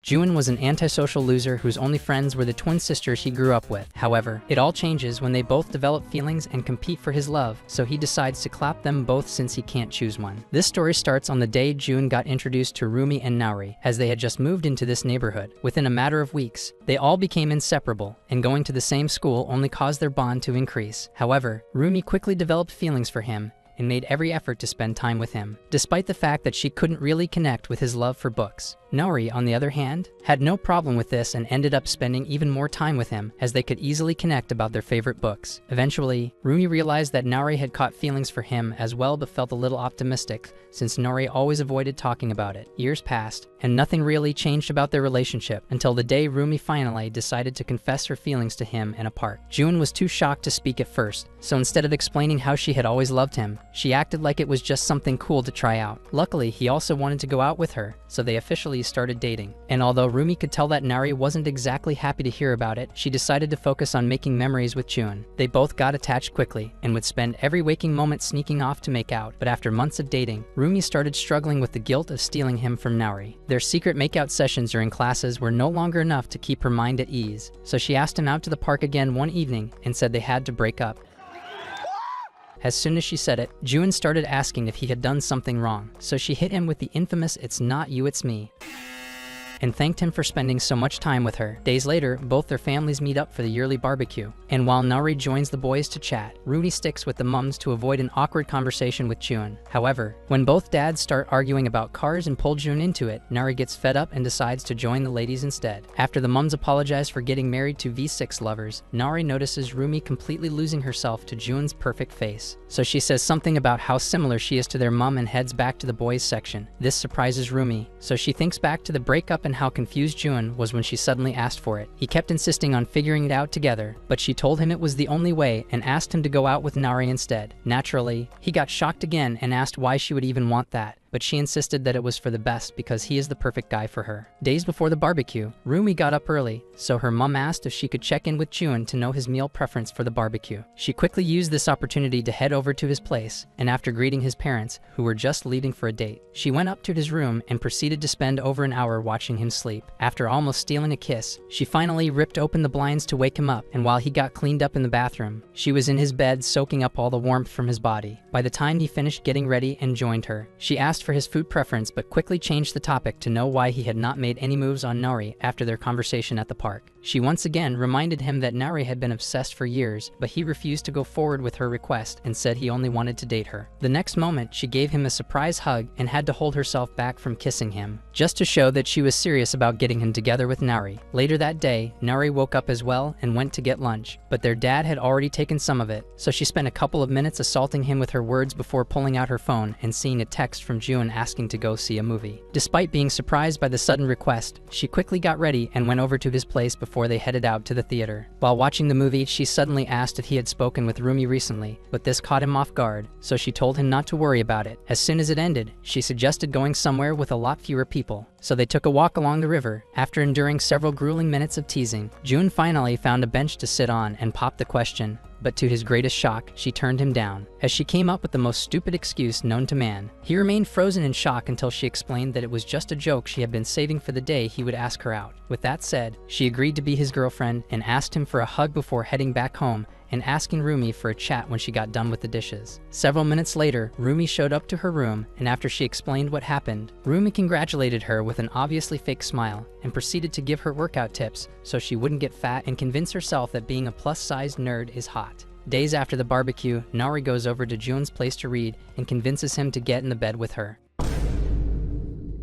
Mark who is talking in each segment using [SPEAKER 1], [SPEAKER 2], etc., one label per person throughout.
[SPEAKER 1] June was an antisocial loser whose only friends were the twin sisters he grew up with. However, it all changes when they both develop feelings and compete for his love, so he decides to clap them both since he can't choose one. This story starts on the day June got introduced to Rumi and Naori, as they had just moved into this neighborhood. Within a matter of weeks, they all became inseparable, and going to the same school only caused their bond to increase. However, Rumi quickly developed feelings for him and made every effort to spend time with him, despite the fact that she couldn't really connect with his love for books. Naori, on the other hand, had no problem with this and ended up spending even more time with him, as they could easily connect about their favorite books. Eventually, Rumi realized that Naori had caught feelings for him as well, but felt a little optimistic, since Naori always avoided talking about it. Years passed, and nothing really changed about their relationship, until the day Rumi finally decided to confess her feelings to him in a park. June was too shocked to speak at first, so instead of explaining how she had always loved him, she acted like it was just something cool to try out. Luckily, he also wanted to go out with her, so they officially started dating. And although Rumi could tell that Naori wasn't exactly happy to hear about it, she decided to focus on making memories with June. They both got attached quickly, and would spend every waking moment sneaking off to make out. But after months of dating, Rumi started struggling with the guilt of stealing him from Naori. Their secret makeout sessions during classes were no longer enough to keep her mind at ease, so she asked him out to the park again one evening and said they had to break up. As soon as she said it, June started asking if he had done something wrong, so she hit him with the infamous "It's not you, it's me," and thanked him for spending so much time with her. Days later, both their families meet up for the yearly barbecue, and while Naori joins the boys to chat, Rumi sticks with the mums to avoid an awkward conversation with June. However, when both dads start arguing about cars and pull June into it, Naori gets fed up and decides to join the ladies instead. After the mums apologize for getting married to V6 lovers, Naori notices Rumi completely losing herself to June's perfect face. So she says something about how similar she is to their mum and heads back to the boys section. This surprises Rumi, so she thinks back to the breakup and how confused June was when she suddenly asked for it. He kept insisting on figuring it out together, but she told him it was the only way and asked him to go out with Naori instead. Naturally, he got shocked again and asked why she would even want that, but she insisted that it was for the best because he is the perfect guy for her. Days before the barbecue, Rumi got up early, so her mum asked if she could check in with June to know his meal preference for the barbecue. She quickly used this opportunity to head over to his place, and after greeting his parents, who were just leaving for a date, she went up to his room and proceeded to spend over an hour watching him sleep. After almost stealing a kiss, she finally ripped open the blinds to wake him up, and while he got cleaned up in the bathroom, she was in his bed soaking up all the warmth from his body. By the time he finished getting ready and joined her, she asked for his food preference but quickly changed the topic to know why he had not made any moves on Naori after their conversation at the park. She once again reminded him that Naori had been obsessed for years, but he refused to go forward with her request and said he only wanted to date her. The next moment, she gave him a surprise hug and had to hold herself back from kissing him, just to show that she was serious about getting him together with Naori. Later that day, Naori woke up as well and went to get lunch, but their dad had already taken some of it, so she spent a couple of minutes assaulting him with her words before pulling out her phone and seeing a text from June asking to go see a movie. Despite being surprised by the sudden request, she quickly got ready and went over to his place before they headed out to the theater. While watching the movie, she suddenly asked if he had spoken with Rumi recently, but this caught him off guard, so she told him not to worry about it. As soon as it ended, she suggested going somewhere with a lot fewer people, so they took a walk along the river. After enduring several grueling minutes of teasing, June finally found a bench to sit on and popped the question, but to his greatest shock, she turned him down, as she came up with the most stupid excuse known to man. He remained frozen in shock until she explained that it was just a joke she had been saving for the day he would ask her out. With that said, she agreed to be his girlfriend and asked him for a hug before heading back home and asking Rumi for a chat when she got done with the dishes. Several minutes later, Rumi showed up to her room, and after she explained what happened, Rumi congratulated her with an obviously fake smile and proceeded to give her workout tips so she wouldn't get fat and convince herself that being a plus-sized nerd is hot. Days after the barbecue, Naori goes over to June's place to read and convinces him to get in the bed with her.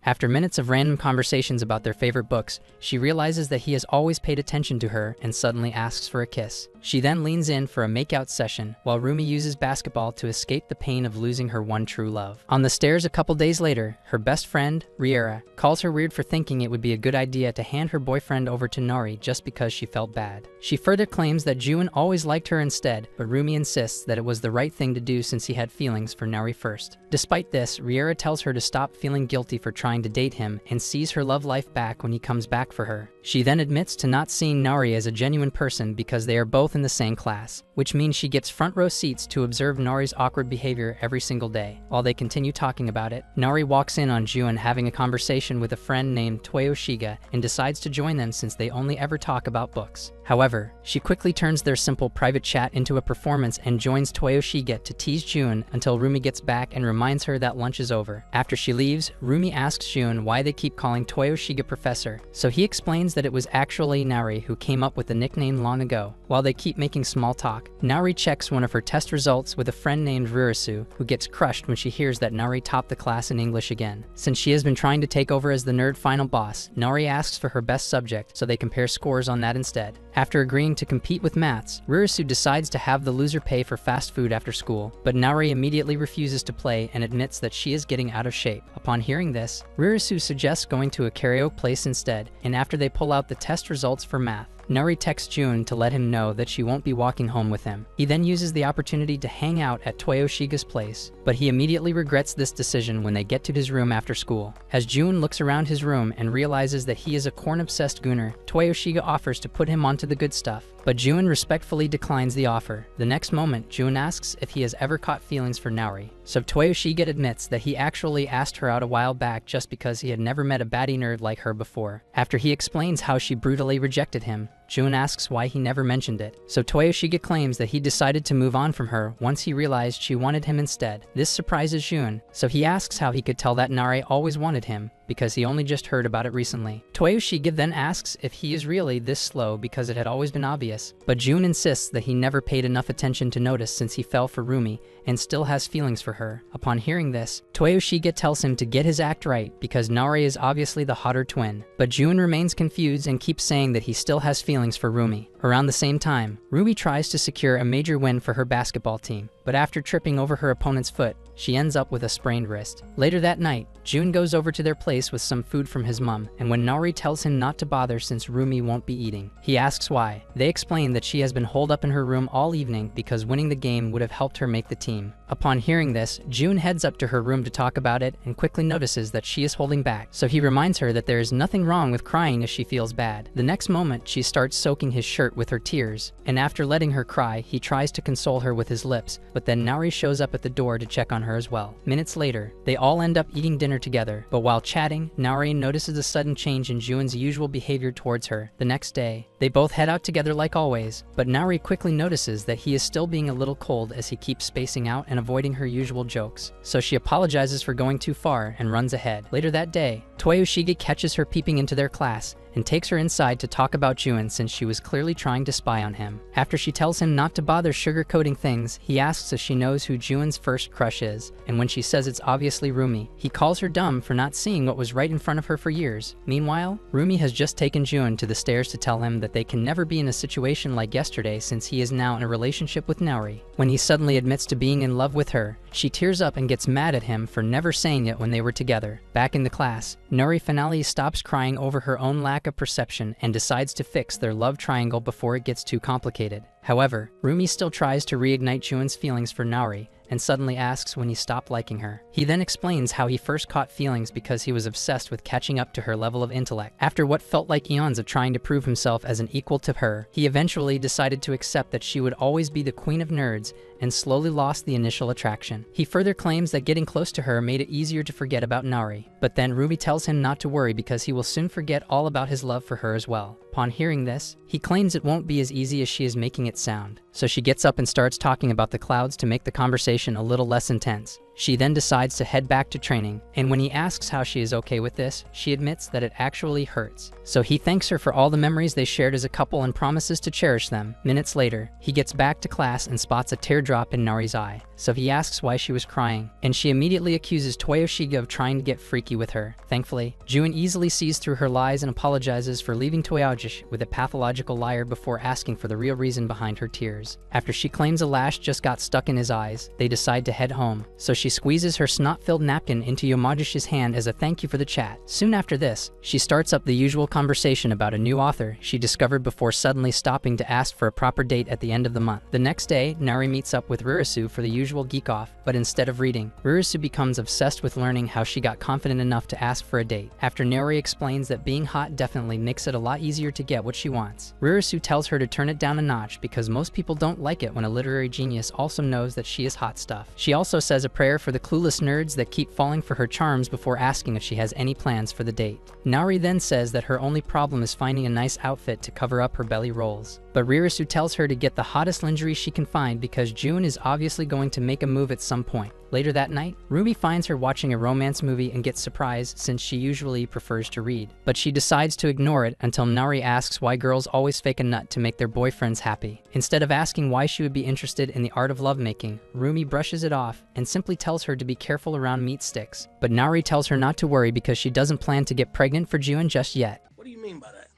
[SPEAKER 1] After minutes of random conversations about their favorite books, she realizes that he has always paid attention to her and suddenly asks for a kiss. She then leans in for a makeout session while Rumi uses basketball to escape the pain of losing her one true love. On the stairs a couple days later, her best friend, Riera, calls her weird for thinking it would be a good idea to hand her boyfriend over to Naori just because she felt bad. She further claims that June always liked her instead, but Rumi insists that it was the right thing to do since he had feelings for Naori first. Despite this, Riera tells her to stop feeling guilty for trying to date him and sees her love life back when he comes back for her. She then admits to not seeing Nari as a genuine person because they are both in the same class, which means she gets front row seats to observe Nari's awkward behavior every single day. While they continue talking about it, Nari walks in on Jun having a conversation with a friend named Toyoshiga and decides to join them since they only ever talk about books. However, she quickly turns their simple private chat into a performance and joins Toyoshiga to tease Jun until Rumi gets back and reminds her that lunch is over. After she leaves, Rumi asks Jun why they keep calling Toyoshiga Professor, so he explains that it was actually Nari who came up with the nickname long ago. While they keep making small talk, Nari checks one of her test results with a friend named Rurisu, who gets crushed when she hears that Nari topped the class in English again. Since she has been trying to take over as the nerd final boss, Nari asks for her best subject, so they compare scores on that instead. After agreeing to compete with maths, Rurisu decides to have the loser pay for fast food after school, but Nari immediately refuses to play and admits that she is getting out of shape. Upon hearing this, Rurisu suggests going to a karaoke place instead, and after they pull out the test results for math, Nari texts Jun to let him know that she won't be walking home with him. He then uses the opportunity to hang out at Toyoshiga's place, but he immediately regrets this decision when they get to his room after school. As Jun looks around his room and realizes that he is a corn-obsessed gooner, Toyoshiga offers to put him onto the good stuff, but Jun respectfully declines the offer. The next moment, Jun asks if he has ever caught feelings for Nari, so Toyoshiga admits that he actually asked her out a while back just because he had never met a baddie nerd like her before. After he explains how she brutally rejected him, Jun asks why he never mentioned it, so Toyoshiga claims that he decided to move on from her once he realized she wanted him instead. This surprises Jun, so he asks how he could tell that Nari always wanted him, because he only just heard about it recently. Toyoshiga then asks if he is really this slow because it had always been obvious, but Jun insists that he never paid enough attention to notice since he fell for Rumi and still has feelings for her. Upon hearing this, Toyoshiga tells him to get his act right because Nari is obviously the hotter twin, but Jun remains confused and keeps saying that he still has feelings for Rumi. Around the same time, Rumi tries to secure a major win for her basketball team, but after tripping over her opponent's foot, she ends up with a sprained wrist. Later that night, Jun goes over to their place with some food from his mom, and when Nari tells him not to bother since Rumi won't be eating, he asks why. They explain that she has been holed up in her room all evening because winning the game would have helped her make the team. Upon hearing this, Jun heads up to her room to talk about it and quickly notices that she is holding back, so he reminds her that there is nothing wrong with crying if she feels bad. The next moment, she starts soaking his shirt with her tears, and after letting her cry, he tries to console her with his lips, but then Nari shows up at the door to check on her as well. Minutes later, they all end up eating dinner together, but while chatting, Nari notices a sudden change in Jun's usual behavior towards her. The next day, they both head out together like always, but Nari quickly notices that he is still being a little cold as he keeps spacing out and avoiding her usual jokes, so she apologizes for going too far and runs ahead. Later that day, Toyoshiga catches her peeping into their class and takes her inside to talk about Jun since she was clearly trying to spy on him. After she tells him not to bother sugarcoating things, he asks if she knows who Jun's first crush is, and when she says it's obviously Rumi, he calls her dumb for not seeing what was right in front of her for years. Meanwhile, Rumi has just taken Jun to the stairs to tell him that they can never be in a situation like yesterday since he is now in a relationship with Nari. When he suddenly admits to being in love with her, she tears up and gets mad at him for never saying it when they were together. Back in the class, Nari finally stops crying over her own lack of perception and decides to fix their love triangle before it gets too complicated. However, Rumi still tries to reignite Jun's feelings for Nari and suddenly asks when he stopped liking her. He then explains how he first caught feelings because he was obsessed with catching up to her level of intellect. After what felt like eons of trying to prove himself as an equal to her, he eventually decided to accept that she would always be the queen of nerds and slowly lost the initial attraction. He further claims that getting close to her made it easier to forget about Nari, but then Rumi tells him not to worry because he will soon forget all about his love for her as well. Upon hearing this, he claims it won't be as easy as she is making it sound, so she gets up and starts talking about the clouds to make the conversation a little less intense. She then decides to head back to training, and when he asks how she is okay with this, she admits that it actually hurts. So he thanks her for all the memories they shared as a couple and promises to cherish them. Minutes later, he gets back to class and spots a teardrop in Nari's eye, so he asks why she was crying, and she immediately accuses Toyoshiga of trying to get freaky with her. Thankfully, Jun easily sees through her lies and apologizes for leaving Toyajish with a pathological liar before asking for the real reason behind her tears. After she claims a lash just got stuck in his eyes, they decide to head home, so she she squeezes her snot-filled napkin into Yamagici's hand as a thank you for the chat. Soon after this, she starts up the usual conversation about a new author she discovered before suddenly stopping to ask for a proper date at the end of the month. The next day, Nari meets up with Ririsu for the usual geek-off, but instead of reading, Ririsu becomes obsessed with learning how she got confident enough to ask for a date. After Nari explains that being hot definitely makes it a lot easier to get what she wants, Ririsu tells her to turn it down a notch because most people don't like it when a literary genius also knows that she is hot stuff. She also says a prayer for the clueless nerds that keep falling for her charms before asking if she has any plans for the date. Nari then says that her only problem is finding a nice outfit to cover up her belly rolls. But Ririsu tells her to get the hottest lingerie she can find because June is obviously going to make a move at some point. Later that night, Rumi finds her watching a romance movie and gets surprised since she usually prefers to read. But she decides to ignore it until Nari asks why girls always fake a nut to make their boyfriends happy. Instead of asking why she would be interested in the art of lovemaking, Rumi brushes it off and simply tells her to be careful around meat sticks. But Nari tells her not to worry because she doesn't plan to get pregnant for June just yet.
[SPEAKER 2] What do you mean by that?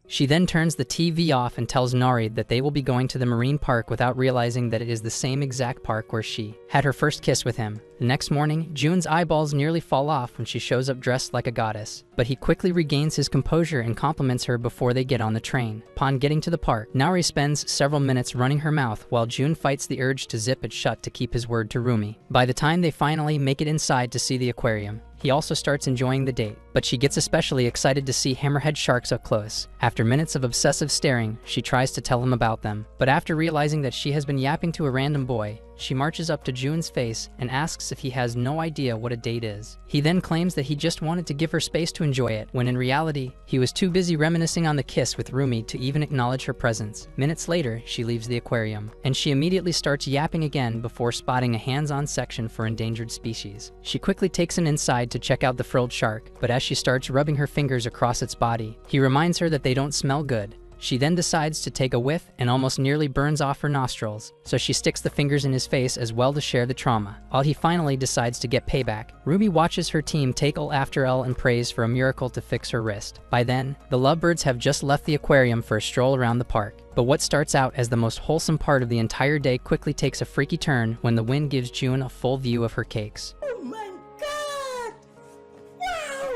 [SPEAKER 1] She then turns the TV off and tells Nari that they will be going to the marine park without realizing that it is the same exact park where she had her first kiss with him. The next morning, June's eyeballs nearly fall off when she shows up dressed like a goddess, but he quickly regains his composure and compliments her before they get on the train. Upon getting to the park, Nari spends several minutes running her mouth while June fights the urge to zip it shut to keep his word to Rumi. By the time they finally make it inside to see the aquarium, he also starts enjoying the date, but she gets especially excited to see hammerhead sharks up close. After minutes of obsessive staring, she tries to tell him about them, but after realizing that she has been yapping to a random boy, she marches up to June's face and asks if he has no idea what a date is. He then claims that he just wanted to give her space to enjoy it, when in reality, he was too busy reminiscing on the kiss with Rumi to even acknowledge her presence. Minutes later, she leaves the aquarium, and she immediately starts yapping again before spotting a hands-on section for endangered species. She quickly takes him inside to check out the frilled shark, but as she starts rubbing her fingers across its body, he reminds her that they don't smell good. She then decides to take a whiff and almost nearly burns off her nostrils, so she sticks the fingers in his face as well to share the trauma. While he finally decides to get payback, Ruby watches her team take Elle after Elle and prays for a miracle to fix her wrist. By then, the lovebirds have just left the aquarium for a stroll around the park. But what starts out as the most wholesome part of the entire day quickly takes a freaky turn when the wind gives June a full view of her cakes.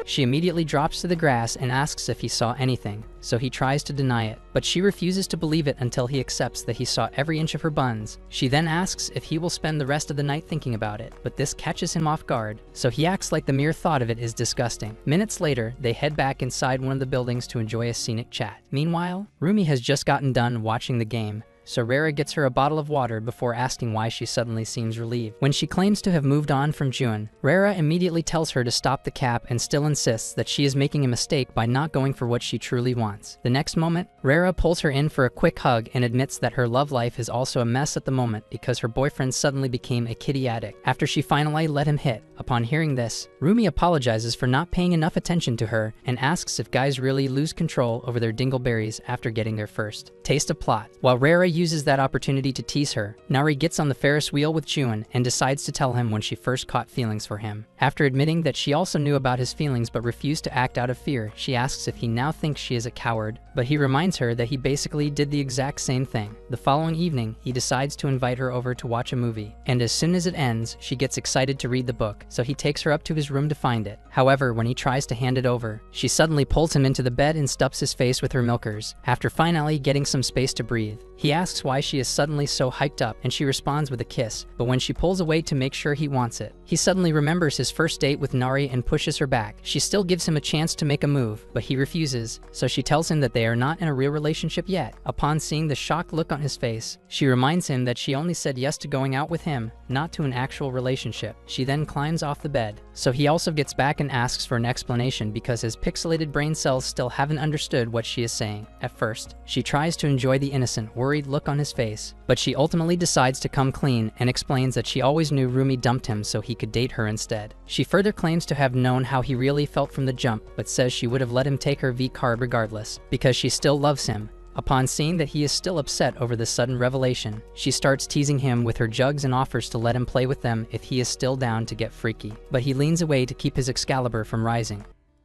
[SPEAKER 1] She immediately drops to the grass and asks if he saw anything, so he tries to deny it, but she refuses to believe it until he accepts that he saw every inch of her buns. She then asks if he will spend the rest of the night thinking about it, but this catches him off guard, so he acts like the mere thought of it is disgusting. Minutes later, they head back inside one of the buildings to enjoy a scenic chat. Meanwhile, Rumi has just gotten done watching the game, so Rara gets her a bottle of water before asking why she suddenly seems relieved. When she claims to have moved on from June, Rara immediately tells her to stop the cap and still insists that she is making a mistake by not going for what she truly wants. The next moment, Rara pulls her in for a quick hug and admits that her love life is also a mess at the moment because her boyfriend suddenly became a kitty addict after she finally let him hit. Upon hearing this, Rumi apologizes for not paying enough attention to her and asks if guys really lose control over their dingleberries after getting their first taste of plot. While Rara uses that opportunity to tease her, Nari gets on the Ferris wheel with June and decides to tell him when she first caught feelings for him. After admitting that she also knew about his feelings but refused to act out of fear, she asks if he now thinks she is a coward, but he reminds her that he basically did the exact same thing. The following evening, he decides to invite her over to watch a movie, and as soon as it ends, she gets excited to read the book, so he takes her up to his room to find it. However, when he tries to hand it over, she suddenly pulls him into the bed and stuffs his face with her milkers, after finally getting some space to breathe. He asks why she is suddenly so hyped up, and she responds with a kiss, but when she pulls away to make sure he wants it, he suddenly remembers his first date with Nari and pushes her back. She still gives him a chance to make a move, but he refuses, so she tells him that they are not in a real relationship yet. Upon seeing the shocked look on his face, she reminds him that she only said yes to going out with him, not to an actual relationship. She then climbs off the bed, so he also gets back and asks for an explanation because his pixelated brain cells still haven't understood what she is saying. At first, she tries to enjoy the innocent, worried look on his face, but she ultimately decides to come clean and explains that she always knew Rumi dumped him so he could date her instead. She further claims to have known how he really felt from the jump, but says she would have let him take her V-card regardless, because she still loves him. Upon seeing that he is still upset over this sudden revelation, she starts teasing him with her jugs and offers to let him play with them if he is still down to get freaky. But he leans away to keep his Excalibur from rising.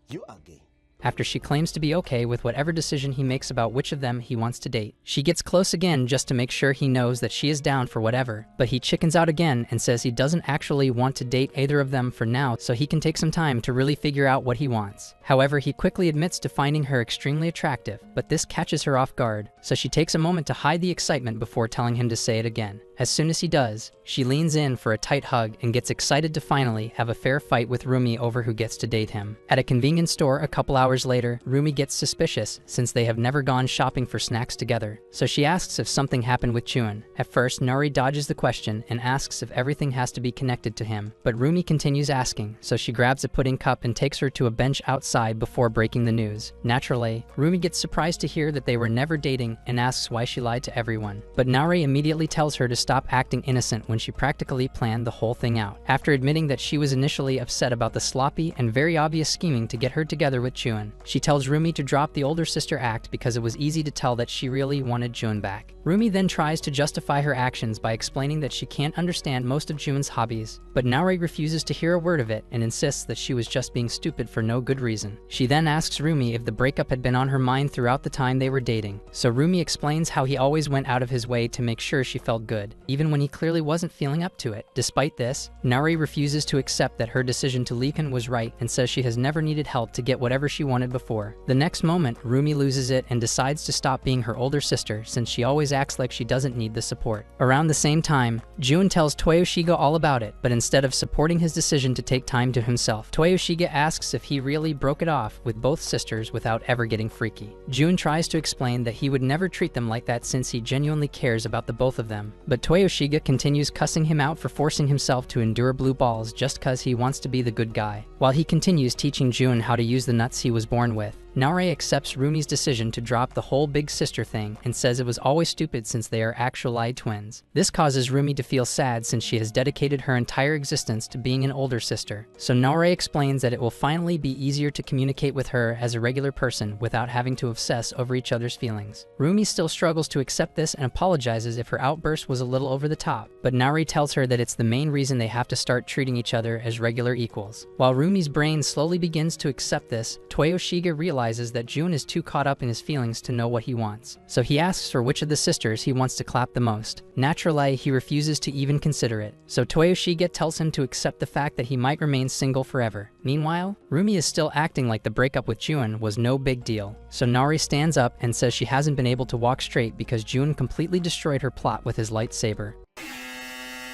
[SPEAKER 2] You are gay.
[SPEAKER 1] after she claims to be okay with whatever decision he makes about which of them he wants to date. She gets close again just to make sure he knows that she is down for whatever, but he chickens out again and says he doesn't actually want to date either of them for now, so he can take some time to really figure out what he wants. However, he quickly admits to finding her extremely attractive, but this catches her off guard, so she takes a moment to hide the excitement before telling him to say it again. As soon as he does, she leans in for a tight hug and gets excited to finally have a fair fight with Rumi over who gets to date him. At a convenience store a couple hours later, Rumi gets suspicious since they have never gone shopping for snacks together, so she asks if something happened with Jun. At first, Nari dodges the question and asks if everything has to be connected to him, but Rumi continues asking, so she grabs a pudding cup and takes her to a bench outside before breaking the news. Naturally, Rumi gets surprised to hear that they were never dating and asks why she lied to everyone, but Nari immediately tells her to stop acting innocent when she practically planned the whole thing out. After admitting that she was initially upset about the sloppy and very obvious scheming to get her together with Jun, she tells Rumi to drop the older sister act because it was easy to tell that she really wanted Jun back. Rumi then tries to justify her actions by explaining that she can't understand most of Jun's hobbies, but Nari refuses to hear a word of it and insists that she was just being stupid for no good reason. She then asks Rumi if the breakup had been on her mind throughout the time they were dating, so Rumi explains how he always went out of his way to make sure she felt good, even when he clearly wasn't feeling up to it. Despite this, Nari refuses to accept that her decision to leave him was right and says she has never needed help to get whatever she wanted before. The next moment, Rumi loses it and decides to stop being her older sister since she always acts like she doesn't need the support. Around the same time, Jun tells Toyoshiga all about it, but instead of supporting his decision to take time to himself, Toyoshiga asks if he really broke it off with both sisters without ever getting freaky. Jun tries to explain that he would never treat them like that since he genuinely cares about the both of them, but Toyoshiga continues cussing him out for forcing himself to endure blue balls just cause he wants to be the good guy, while he continues teaching Jun how to use the nuts he was born with. Nari accepts Rumi's decision to drop the whole big sister thing and says it was always stupid since they are actual twins. This causes Rumi to feel sad since she has dedicated her entire existence to being an older sister, so Nari explains that it will finally be easier to communicate with her as a regular person without having to obsess over each other's feelings. Rumi still struggles to accept this and apologizes if her outburst was a little over the top, but Nari tells her that it's the main reason they have to start treating each other as regular equals. While Rumi's brain slowly begins to accept this, Toyoshiga realizes that Jun is too caught up in his feelings to know what he wants, so he asks for which of the sisters he wants to clap the most. Naturally, he refuses to even consider it, so Toyoshiga tells him to accept the fact that he might remain single forever. Meanwhile, Rumi is still acting like the breakup with Jun was no big deal, so Nari stands up and says she hasn't been able to walk straight because Jun completely destroyed her plot with his lightsaber.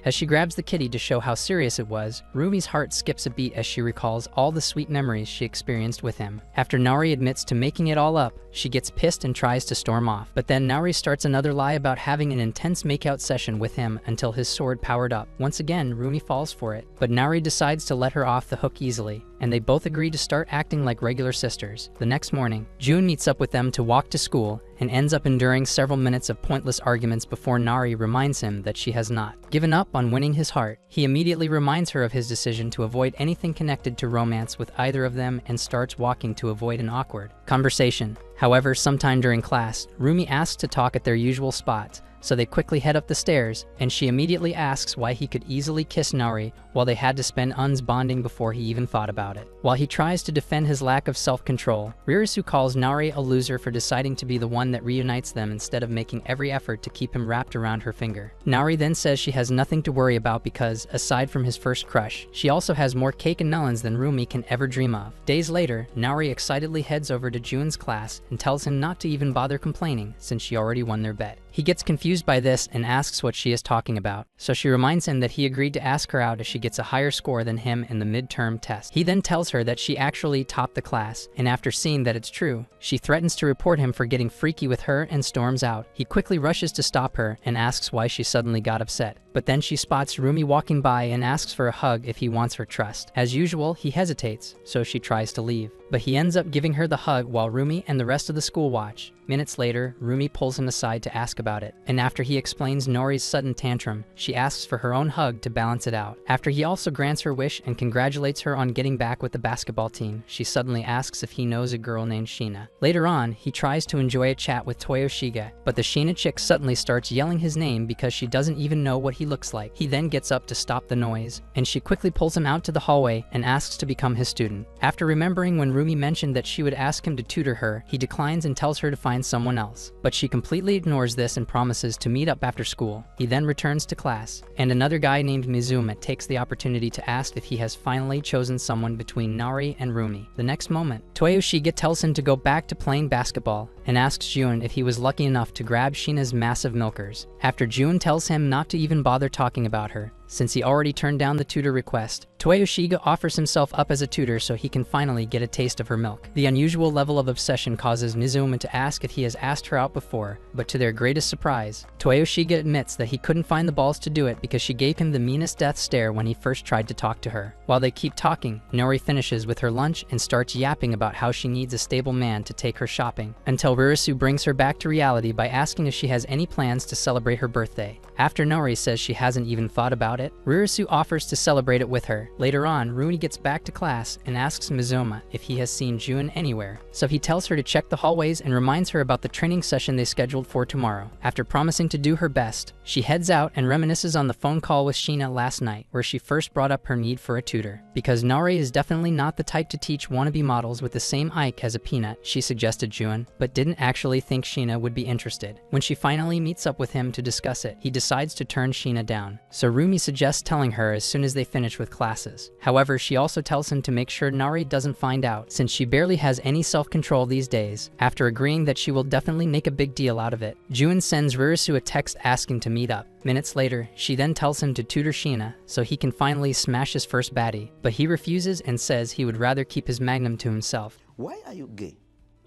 [SPEAKER 1] As she grabs the kitty to show how serious it was, Rumi's heart skips a beat as she recalls all the sweet memories she experienced with him. After Nari admits to making it all up, she gets pissed and tries to storm off. But then Nari starts another lie about having an intense makeout session with him until his sword powered up. Once again, Rumi falls for it, but Nari decides to let her off the hook easily, and they both agree to start acting like regular sisters. The next morning, Jun meets up with them to walk to school and ends up enduring several minutes of pointless arguments before Nari reminds him that she has not given up on winning his heart. He immediately reminds her of his decision to avoid anything connected to romance with either of them and starts walking to avoid an awkward conversation. However, sometime during class, Rumi asks to talk at their usual spots, so they quickly head up the stairs, and she immediately asks why he could easily kiss Nari while they had to spend uns bonding before he even thought about it. While he tries to defend his lack of self-control, Ririsu calls Nari a loser for deciding to be the one that reunites them instead of making every effort to keep him wrapped around her finger. Nari then says she has nothing to worry about because, aside from his first crush, she also has more cake and melons than Rumi can ever dream of. Days later, Nari excitedly heads over to Jun's class and tells him not to even bother complaining since she already won their bet. He gets confused by this and asks what she is talking about, so she reminds him that he agreed to ask her out if she gets a higher score than him in the midterm test. He then tells her that she actually topped the class, and after seeing that it's true, she threatens to report him for getting freaky with her and storms out. He quickly rushes to stop her and asks why she suddenly got upset, but then she spots Rumi walking by and asks for a hug if he wants her trust. As usual, he hesitates, so she tries to leave, but he ends up giving her the hug while Rumi and the rest of the school watch. Minutes later, Rumi pulls him aside to ask about it, and after he explains Nori's sudden tantrum, she asks for her own hug to balance it out. After he he also grants her wish and congratulates her on getting back with the basketball team. She suddenly asks if he knows a girl named Sheena. Later on, he tries to enjoy a chat with Toyoshiga, but the Sheena chick suddenly starts yelling his name because she doesn't even know what he looks like. He then gets up to stop the noise, and she quickly pulls him out to the hallway and asks to become his student. After remembering when Rumi mentioned that she would ask him to tutor her, he declines and tells her to find someone else. But she completely ignores this and promises to meet up after school. He then returns to class, and another guy named Mizuma takes the opportunity to ask if he has finally chosen someone between Nari and Rumi. The next moment, Toyoshiga tells him to go back to playing basketball and asks Jun if he was lucky enough to grab Sheena's massive milkers. After Jun tells him not to even bother talking about her, since he already turned down the tutor request, Toyoshiga offers himself up as a tutor so he can finally get a taste of her milk. The unusual level of obsession causes Mizuma to ask if he has asked her out before, but to their greatest surprise, Toyoshiga admits that he couldn't find the balls to do it because she gave him the meanest death stare when he first tried to talk to her. While they keep talking, Nori finishes with her lunch and starts yapping about how she needs a stable man to take her shopping, until Rurisu brings her back to reality by asking if she has any plans to celebrate her birthday. After Nori says she hasn't even thought about it, Rurisu offers to celebrate it with her. Later on, Rumi gets back to class and asks Mizuma if he has seen Jun anywhere, so he tells her to check the hallways and reminds her about the training session they scheduled for tomorrow. After promising to do her best, she heads out and reminisces on the phone call with Sheena last night, where she first brought up her need for a tutor. Because Nari is definitely not the type to teach wannabe models with the same Ike as a peanut, she suggested Jun, but didn't actually think Sheena would be interested. When she finally meets up with him to discuss it, he decides to turn Sheena down, so Rumi suggests telling her as soon as they finish with classes. However, she also tells him to make sure Nari doesn't find out, since she barely has any self-control these days. After agreeing that she will definitely make a big deal out of it, Jun sends Rurisu a text asking to meet up. Minutes later, she then tells him to tutor Sheena so he can finally smash his first baddie, but he refuses and says he would rather keep his magnum to himself.
[SPEAKER 2] Why are you gay?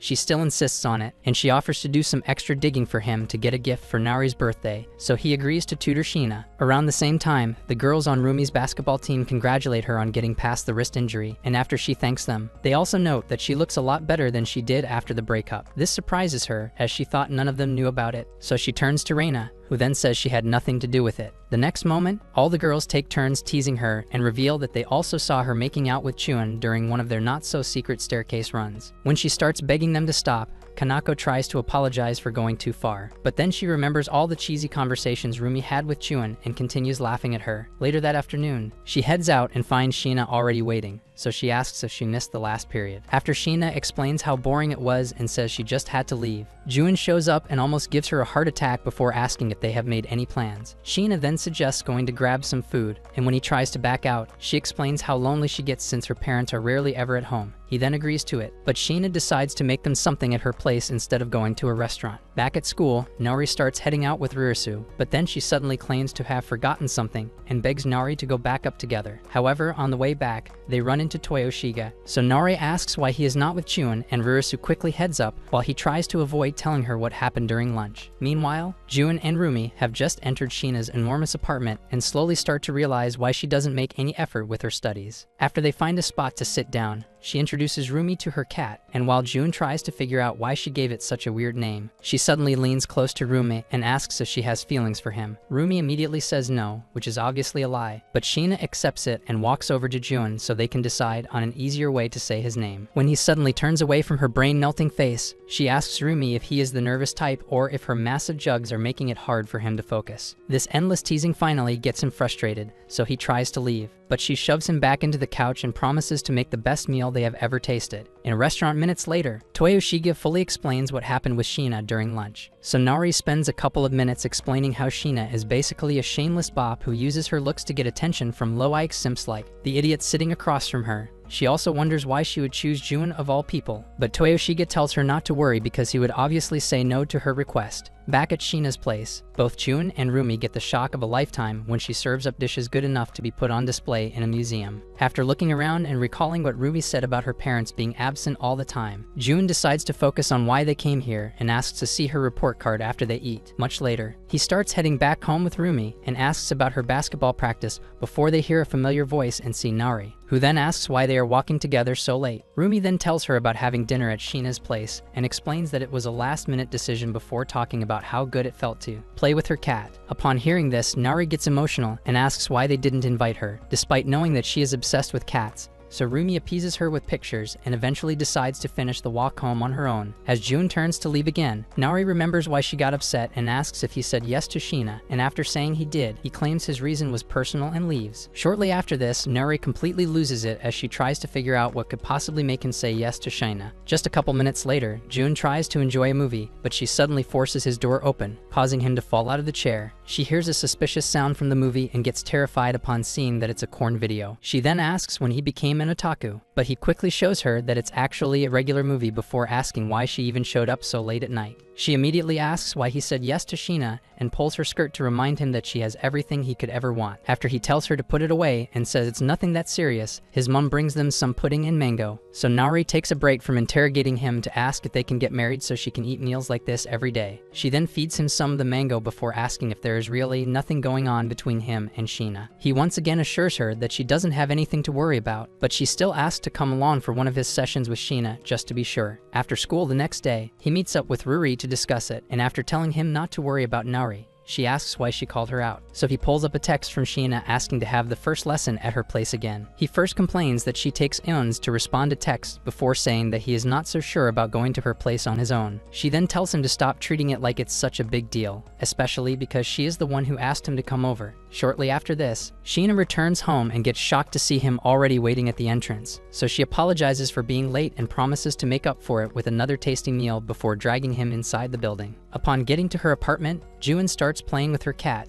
[SPEAKER 1] She still insists on it, and she offers to do some extra digging for him to get a gift for Nari's birthday, so he agrees to tutor Sheena. Around the same time, the girls on Rumi's basketball team congratulate her on getting past the wrist injury, and after she thanks them, they also note that she looks a lot better than she did after the breakup. This surprises her, as she thought none of them knew about it, so she turns to Reina, who then says she had nothing to do with it. The next moment, all the girls take turns teasing her and reveal that they also saw her making out with Chun during one of their not-so-secret staircase runs. When she starts begging them to stop, Kanako tries to apologize for going too far, but then she remembers all the cheesy conversations Rumi had with Chun and continues laughing at her. Later that afternoon, she heads out and finds Sheena already waiting, so she asks if she missed the last period. After Sheena explains how boring it was and says she just had to leave, Jun shows up and almost gives her a heart attack before asking if they have made any plans. Sheena then suggests going to grab some food, and when he tries to back out, she explains how lonely she gets since her parents are rarely ever at home. He then agrees to it, but Sheena decides to make them something at her place instead of going to a restaurant. Back at school, Nori starts heading out with Rurisu, but then she suddenly claims to have forgotten something and begs Nari to go back up together. However, on the way back, they run into Toyoshiga, so Nari asks why he is not with Chun, and Rurisu quickly heads up while he tries to avoid telling her what happened during lunch. Meanwhile, Jun and Rumi have just entered Sheena's enormous apartment and slowly start to realize why she doesn't make any effort with her studies. After they find a spot to sit down, she introduces Rumi to her cat, and while Jun tries to figure out why she gave it such a weird name, she suddenly leans close to Rumi and asks if she has feelings for him. Rumi immediately says no, which is obviously a lie, but Sheena accepts it and walks over to Jun so they can decide on an easier way to say his name. When he suddenly turns away from her brain-melting face, she asks Rumi if he is the nervous type or if her massive jugs are making it hard for him to focus. This endless teasing finally gets him frustrated, so he tries to leave, but she shoves him back into the couch and promises to make the best meal they have ever tasted. In a restaurant minutes later, Toyoshiga fully explains what happened with Sheena during lunch. So Nari spends a couple of minutes explaining how Sheena is basically a shameless bop who uses her looks to get attention from low-IQ simps like the idiot sitting across from her. She also wonders why she would choose Jun of all people, but Toyoshiga tells her not to worry because he would obviously say no to her request. Back at Sheena's place, both Jun and Rumi get the shock of a lifetime when she serves up dishes good enough to be put on display in a museum. After looking around and recalling what Rumi said about her parents being absent all the time, Jun decides to focus on why they came here and asks to see her report card after they eat. Much later, he starts heading back home with Rumi and asks about her basketball practice before they hear a familiar voice and see Nari, who then asks why they are walking together so late. Rumi then tells her about having dinner at Sheena's place and explains that it was a last-minute decision before talking about about how good it felt to play with her cat. Upon hearing this, Nari gets emotional and asks why they didn't invite her, despite knowing that she is obsessed with cats. So Rumi appeases her with pictures and eventually decides to finish the walk home on her own. As June turns to leave again, Nari remembers why she got upset and asks if he said yes to Sheena, and after saying he did, he claims his reason was personal and leaves. Shortly after this, Nari completely loses it as she tries to figure out what could possibly make him say yes to Sheena. Just a couple minutes later, June tries to enjoy a movie, but she suddenly forces his door open, causing him to fall out of the chair. She hears a suspicious sound from the movie and gets terrified upon seeing that it's a corn video. She then asks when he became an otaku, but he quickly shows her that it's actually a regular movie before asking why she even showed up so late at night. She immediately asks why he said yes to Sheena and pulls her skirt to remind him that she has everything he could ever want. After he tells her to put it away and says it's nothing that serious, his mom brings them some pudding and mango. So Nari takes a break from interrogating him to ask if they can get married so she can eat meals like this every day. She then feeds him some of the mango before asking if there is really nothing going on between him and Sheena. He once again assures her that she doesn't have anything to worry about, but she still asks to come along for one of his sessions with Sheena just to be sure. After school the next day, he meets up with Ruri to discuss it, and after telling him not to worry about Nari, she asks why she called her out. So he pulls up a text from Sheena asking to have the first lesson at her place again. He first complains that she takes eons to respond to texts before saying that he is not so sure about going to her place on his own. She then tells him to stop treating it like it's such a big deal, especially because she is the one who asked him to come over. Shortly after this, Sheena returns home and gets shocked to see him already waiting at the entrance. So she apologizes for being late and promises to make up for it with another tasty meal before dragging him inside the building. Upon getting to her apartment, June starts playing with her cat.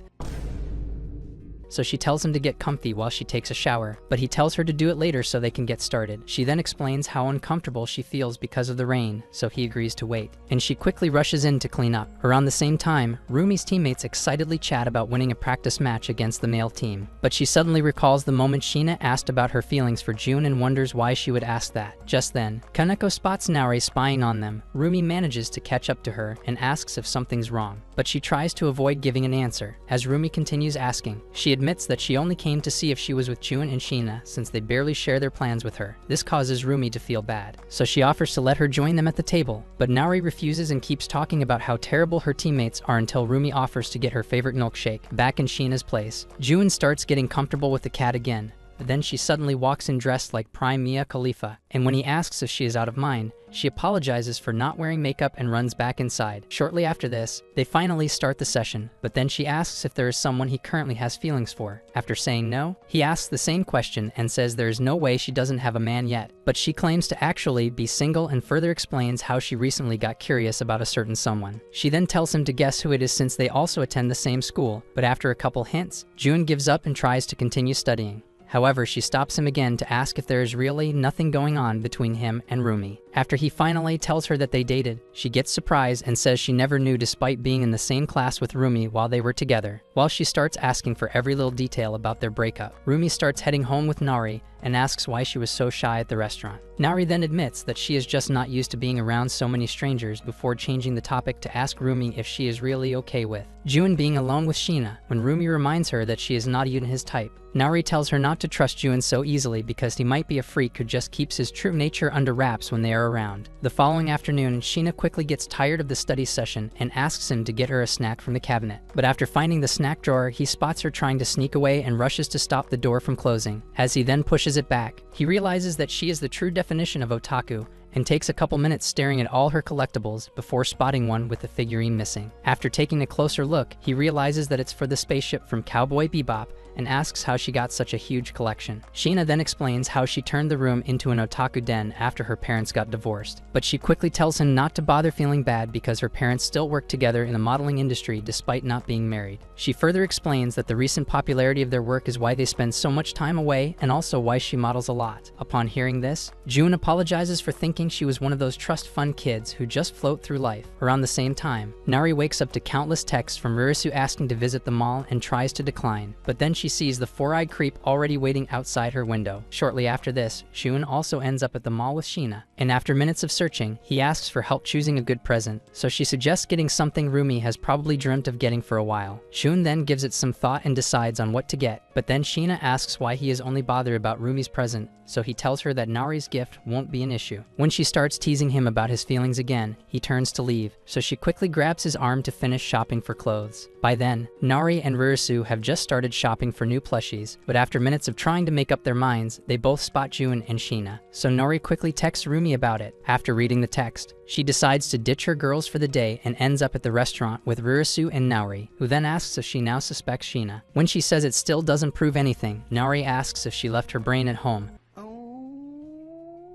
[SPEAKER 1] So she tells him to get comfy while she takes a shower, but he tells her to do it later so they can get started. She then explains how uncomfortable she feels because of the rain, so he agrees to wait. And she quickly rushes in to clean up. Around the same time, Rumi's teammates excitedly chat about winning a practice match against the male team. But she suddenly recalls the moment Sheena asked about her feelings for June and wonders why she would ask that. Just then, Kaneko spots Nari spying on them. Rumi manages to catch up to her and asks if something's wrong, but she tries to avoid giving an answer. As Rumi continues asking, she admits that she only came to see if she was with June and Sheena since they barely share their plans with her. This causes Rumi to feel bad, so she offers to let her join them at the table, but Nari refuses and keeps talking about how terrible her teammates are until Rumi offers to get her favorite milkshake back in Sheena's place. June starts getting comfortable with the cat again, but then she suddenly walks in dressed like prime Mia Khalifa, and when he asks if she is out of mind, she apologizes for not wearing makeup and runs back inside. Shortly after this, they finally start the session, but then she asks if there is someone he currently has feelings for. After saying no, he asks the same question and says there is no way she doesn't have a man yet, but she claims to actually be single and further explains how she recently got curious about a certain someone. She then tells him to guess who it is since they also attend the same school, but after a couple hints, June gives up and tries to continue studying. However, she stops him again to ask if there is really nothing going on between him and Rumi. After he finally tells her that they dated, she gets surprised and says she never knew despite being in the same class with Rumi while they were together. While she starts asking for every little detail about their breakup, Rumi starts heading home with Nari and asks why she was so shy at the restaurant. Nari then admits that she is just not used to being around so many strangers before changing the topic to ask Rumi if she is really okay with June being alone with Sheena when Rumi reminds her that she is not even his type. Nari tells her not to trust June so easily because he might be a freak who just keeps his true nature under wraps when they are around. The following afternoon, Sheena quickly gets tired of the study session and asks him to get her a snack from the cabinet. But after finding the snack drawer, he spots her trying to sneak away and rushes to stop the door from closing. As he then pushes it back, he realizes that she is the true definition of otaku and takes a couple minutes staring at all her collectibles before spotting one with the figurine missing. After taking a closer look, he realizes that it's for the spaceship from Cowboy Bebop and asks how she got such a huge collection. Sheena then explains how she turned the room into an otaku den after her parents got divorced, but she quickly tells him not to bother feeling bad because her parents still work together in the modeling industry despite not being married. She further explains that the recent popularity of their work is why they spend so much time away and also why she models a lot. Upon hearing this, June apologizes for thinking she was one of those trust fund kids who just float through life. Around the same time, Nari wakes up to countless texts from Rurisu asking to visit the mall and tries to decline, but then she sees the four-eyed creep already waiting outside her window. Shortly after this, June also ends up at the mall with Sheena, and after minutes of searching, he asks for help choosing a good present, so she suggests getting something Rumi has probably dreamt of getting for a while. June then gives it some thought and decides on what to get, but then Sheena asks why he is only bothered about Rumi's present, so he tells her that Nari's gift won't be an issue. When she starts teasing him about his feelings again, he turns to leave, so she quickly grabs his arm to finish shopping for clothes. By then, Nari and Rurisu have just started shopping for new plushies, but after minutes of trying to make up their minds, they both spot June and Sheena. So Nori quickly texts Rumi about it. After reading the text, she decides to ditch her girls for the day and ends up at the restaurant with Rurisu and Naori, who then asks if she now suspects Sheena. When she says it still doesn't prove anything, Naori asks if she left her brain at home,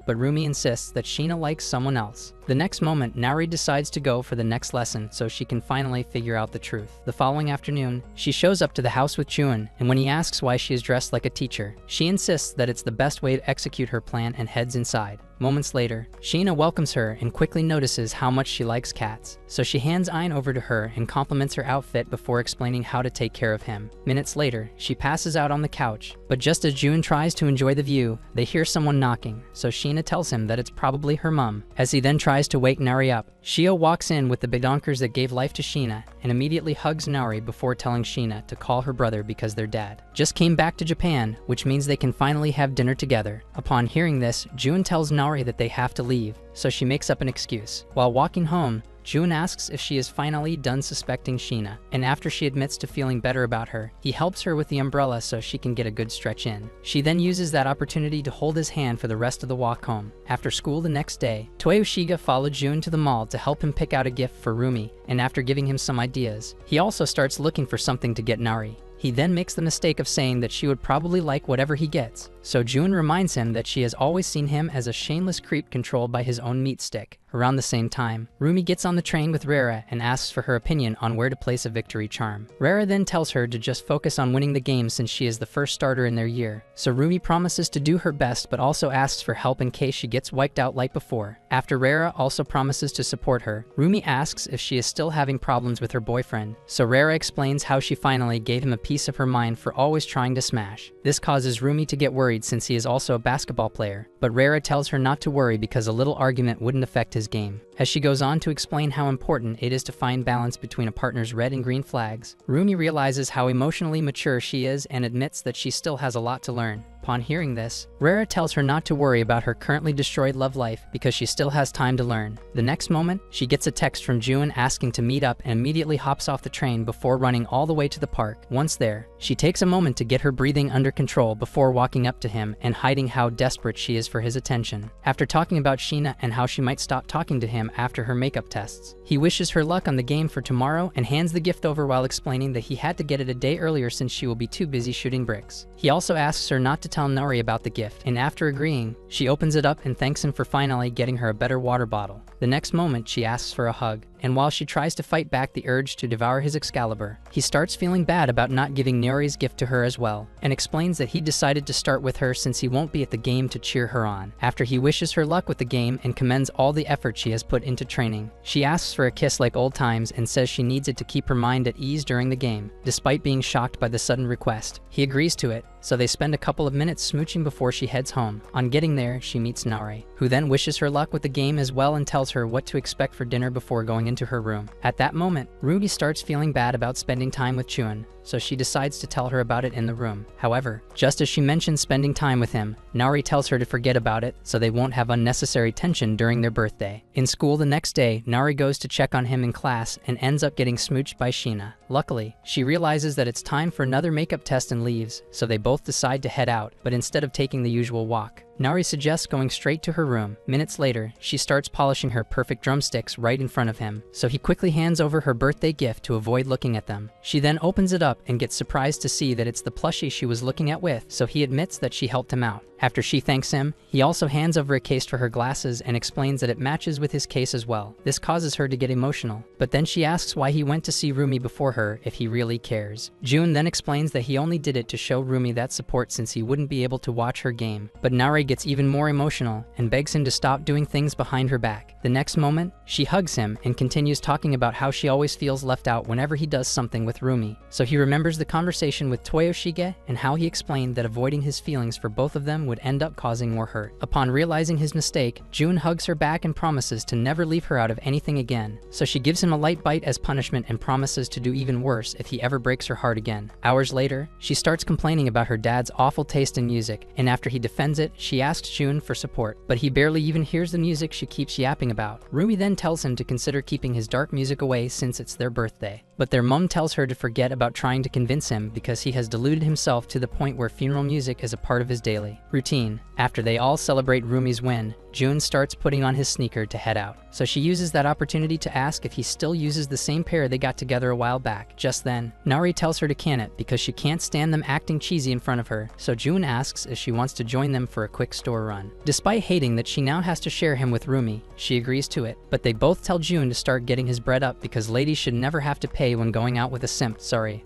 [SPEAKER 1] but Rumi insists that Sheena likes someone else. The next moment, Naori decides to go for the next lesson so she can finally figure out the truth. The following afternoon, she shows up to the house with June, and when he asks why she is dressed like a teacher, she insists that it's the best way to execute her plan and heads inside. Moments later, Sheena welcomes her and quickly notices how much she likes cats, so she hands Ain over to her and compliments her outfit before explaining how to take care of him. Minutes later, she passes out on the couch, but just as June tries to enjoy the view, they hear someone knocking, so Sheena tells him that it's probably her mom. As he then tries to wake Naori up, Shio walks in with the bidonkers that gave life to Sheena and immediately hugs Naori before telling Sheena to call her brother because their dad just came back to Japan, which means they can finally have dinner together. Upon hearing this, June tells Naori that they have to leave, so she makes up an excuse. While walking home, June asks if she is finally done suspecting Sheena, and after she admits to feeling better about her, he helps her with the umbrella so she can get a good stretch in. She then uses that opportunity to hold his hand for the rest of the walk home. After school the next day, Toyoshiga followed June to the mall to help him pick out a gift for Rumi, and after giving him some ideas, he also starts looking for something to get Naori. He then makes the mistake of saying that she would probably like whatever he gets, so June reminds him that she has always seen him as a shameless creep controlled by his own meat stick. Around the same time, Rumi gets on the train with Rara and asks for her opinion on where to place a victory charm. Rara then tells her to just focus on winning the game since she is the first starter in their year, so Rumi promises to do her best but also asks for help in case she gets wiped out like before. After Rara also promises to support her, Rumi asks if she is still having problems with her boyfriend, so Rara explains how she finally gave him a piece of her mind for always trying to smash. This causes Rumi to get worried since he is also a basketball player, but Rara tells her not to worry because a little argument wouldn't affect his game. As she goes on to explain how important it is to find balance between a partner's red and green flags, Rumi realizes how emotionally mature she is and admits that she still has a lot to learn. Upon hearing this, Rara tells her not to worry about her currently destroyed love life because she still has time to learn. The next moment, she gets a text from June asking to meet up and immediately hops off the train before running all the way to the park. Once there, she takes a moment to get her breathing under control before walking up to him and hiding how desperate she is for his attention. After talking about Sheena and how she might stop talking to him after her makeup tests, he wishes her luck on the game for tomorrow and hands the gift over while explaining that he had to get it a day earlier since she will be too busy shooting bricks. He also asks her not to tell Naori about the gift, and after agreeing, she opens it up and thanks him for finally getting her a better water bottle. The next moment, she asks for a hug, and while she tries to fight back the urge to devour his Excalibur, he starts feeling bad about not giving Naori's gift to her as well, and explains that he decided to start with her since he won't be at the game to cheer her on. After he wishes her luck with the game and commends all the effort she has put into training, she asks for a kiss like old times and says she needs it to keep her mind at ease during the game, despite being shocked by the sudden request. He agrees to it, so they spend a couple of minutes smooching before she heads home. On getting there, she meets Naori, who then wishes her luck with the game as well and tells her what to expect for dinner before going into her room. At that moment, Ruby starts feeling bad about spending time with Chun, so she decides to tell her about it in the room. However, just as she mentions spending time with him, Naori tells her to forget about it so they won't have unnecessary tension during their birthday. In school the next day, Naori goes to check on him in class and ends up getting smooched by Sheena. Luckily, she realizes that it's time for another makeup test and leaves, so they both decide to head out, but instead of taking the usual walk, Naori suggests going straight to her room. Minutes later, she starts polishing her perfect drumsticks right in front of him, so he quickly hands over her birthday gift to avoid looking at them. She then opens it up and gets surprised to see that it's the plushie she was looking at with, so he admits that she helped him out. After she thanks him, he also hands over a case for her glasses and explains that it matches with his case as well. This causes her to get emotional, but then she asks why he went to see Rumi before her if he really cares. Jun then explains that he only did it to show Rumi that support since he wouldn't be able to watch her game, but Naori gets even more emotional and begs him to stop doing things behind her back. The next moment, she hugs him and continues talking about how she always feels left out whenever he does something with Rumi, so he remembers the conversation with Toyoshige and how he explained that avoiding his feelings for both of them would end up causing more hurt. Upon realizing his mistake, June hugs her back and promises to never leave her out of anything again. So she gives him a light bite as punishment and promises to do even worse if he ever breaks her heart again. Hours later, she starts complaining about her dad's awful taste in music, and after he defends it, she asks June for support, but he barely even hears the music she keeps yapping about. Rumi then tells him to consider keeping his dark music away since it's their birthday. But their mum tells her to forget about trying to convince him because he has deluded himself to the point where funeral music is a part of his daily routine. After they all celebrate Rumi's win, June starts putting on his sneaker to head out. So she uses that opportunity to ask if he still uses the same pair they got together a while back. Just then, Nari tells her to can it because she can't stand them acting cheesy in front of her, so June asks if she wants to join them for a quick store run. Despite hating that she now has to share him with Rumi, she agrees to it, but they both tell June to start getting his bread up because ladies should never have to pay when going out with a simp,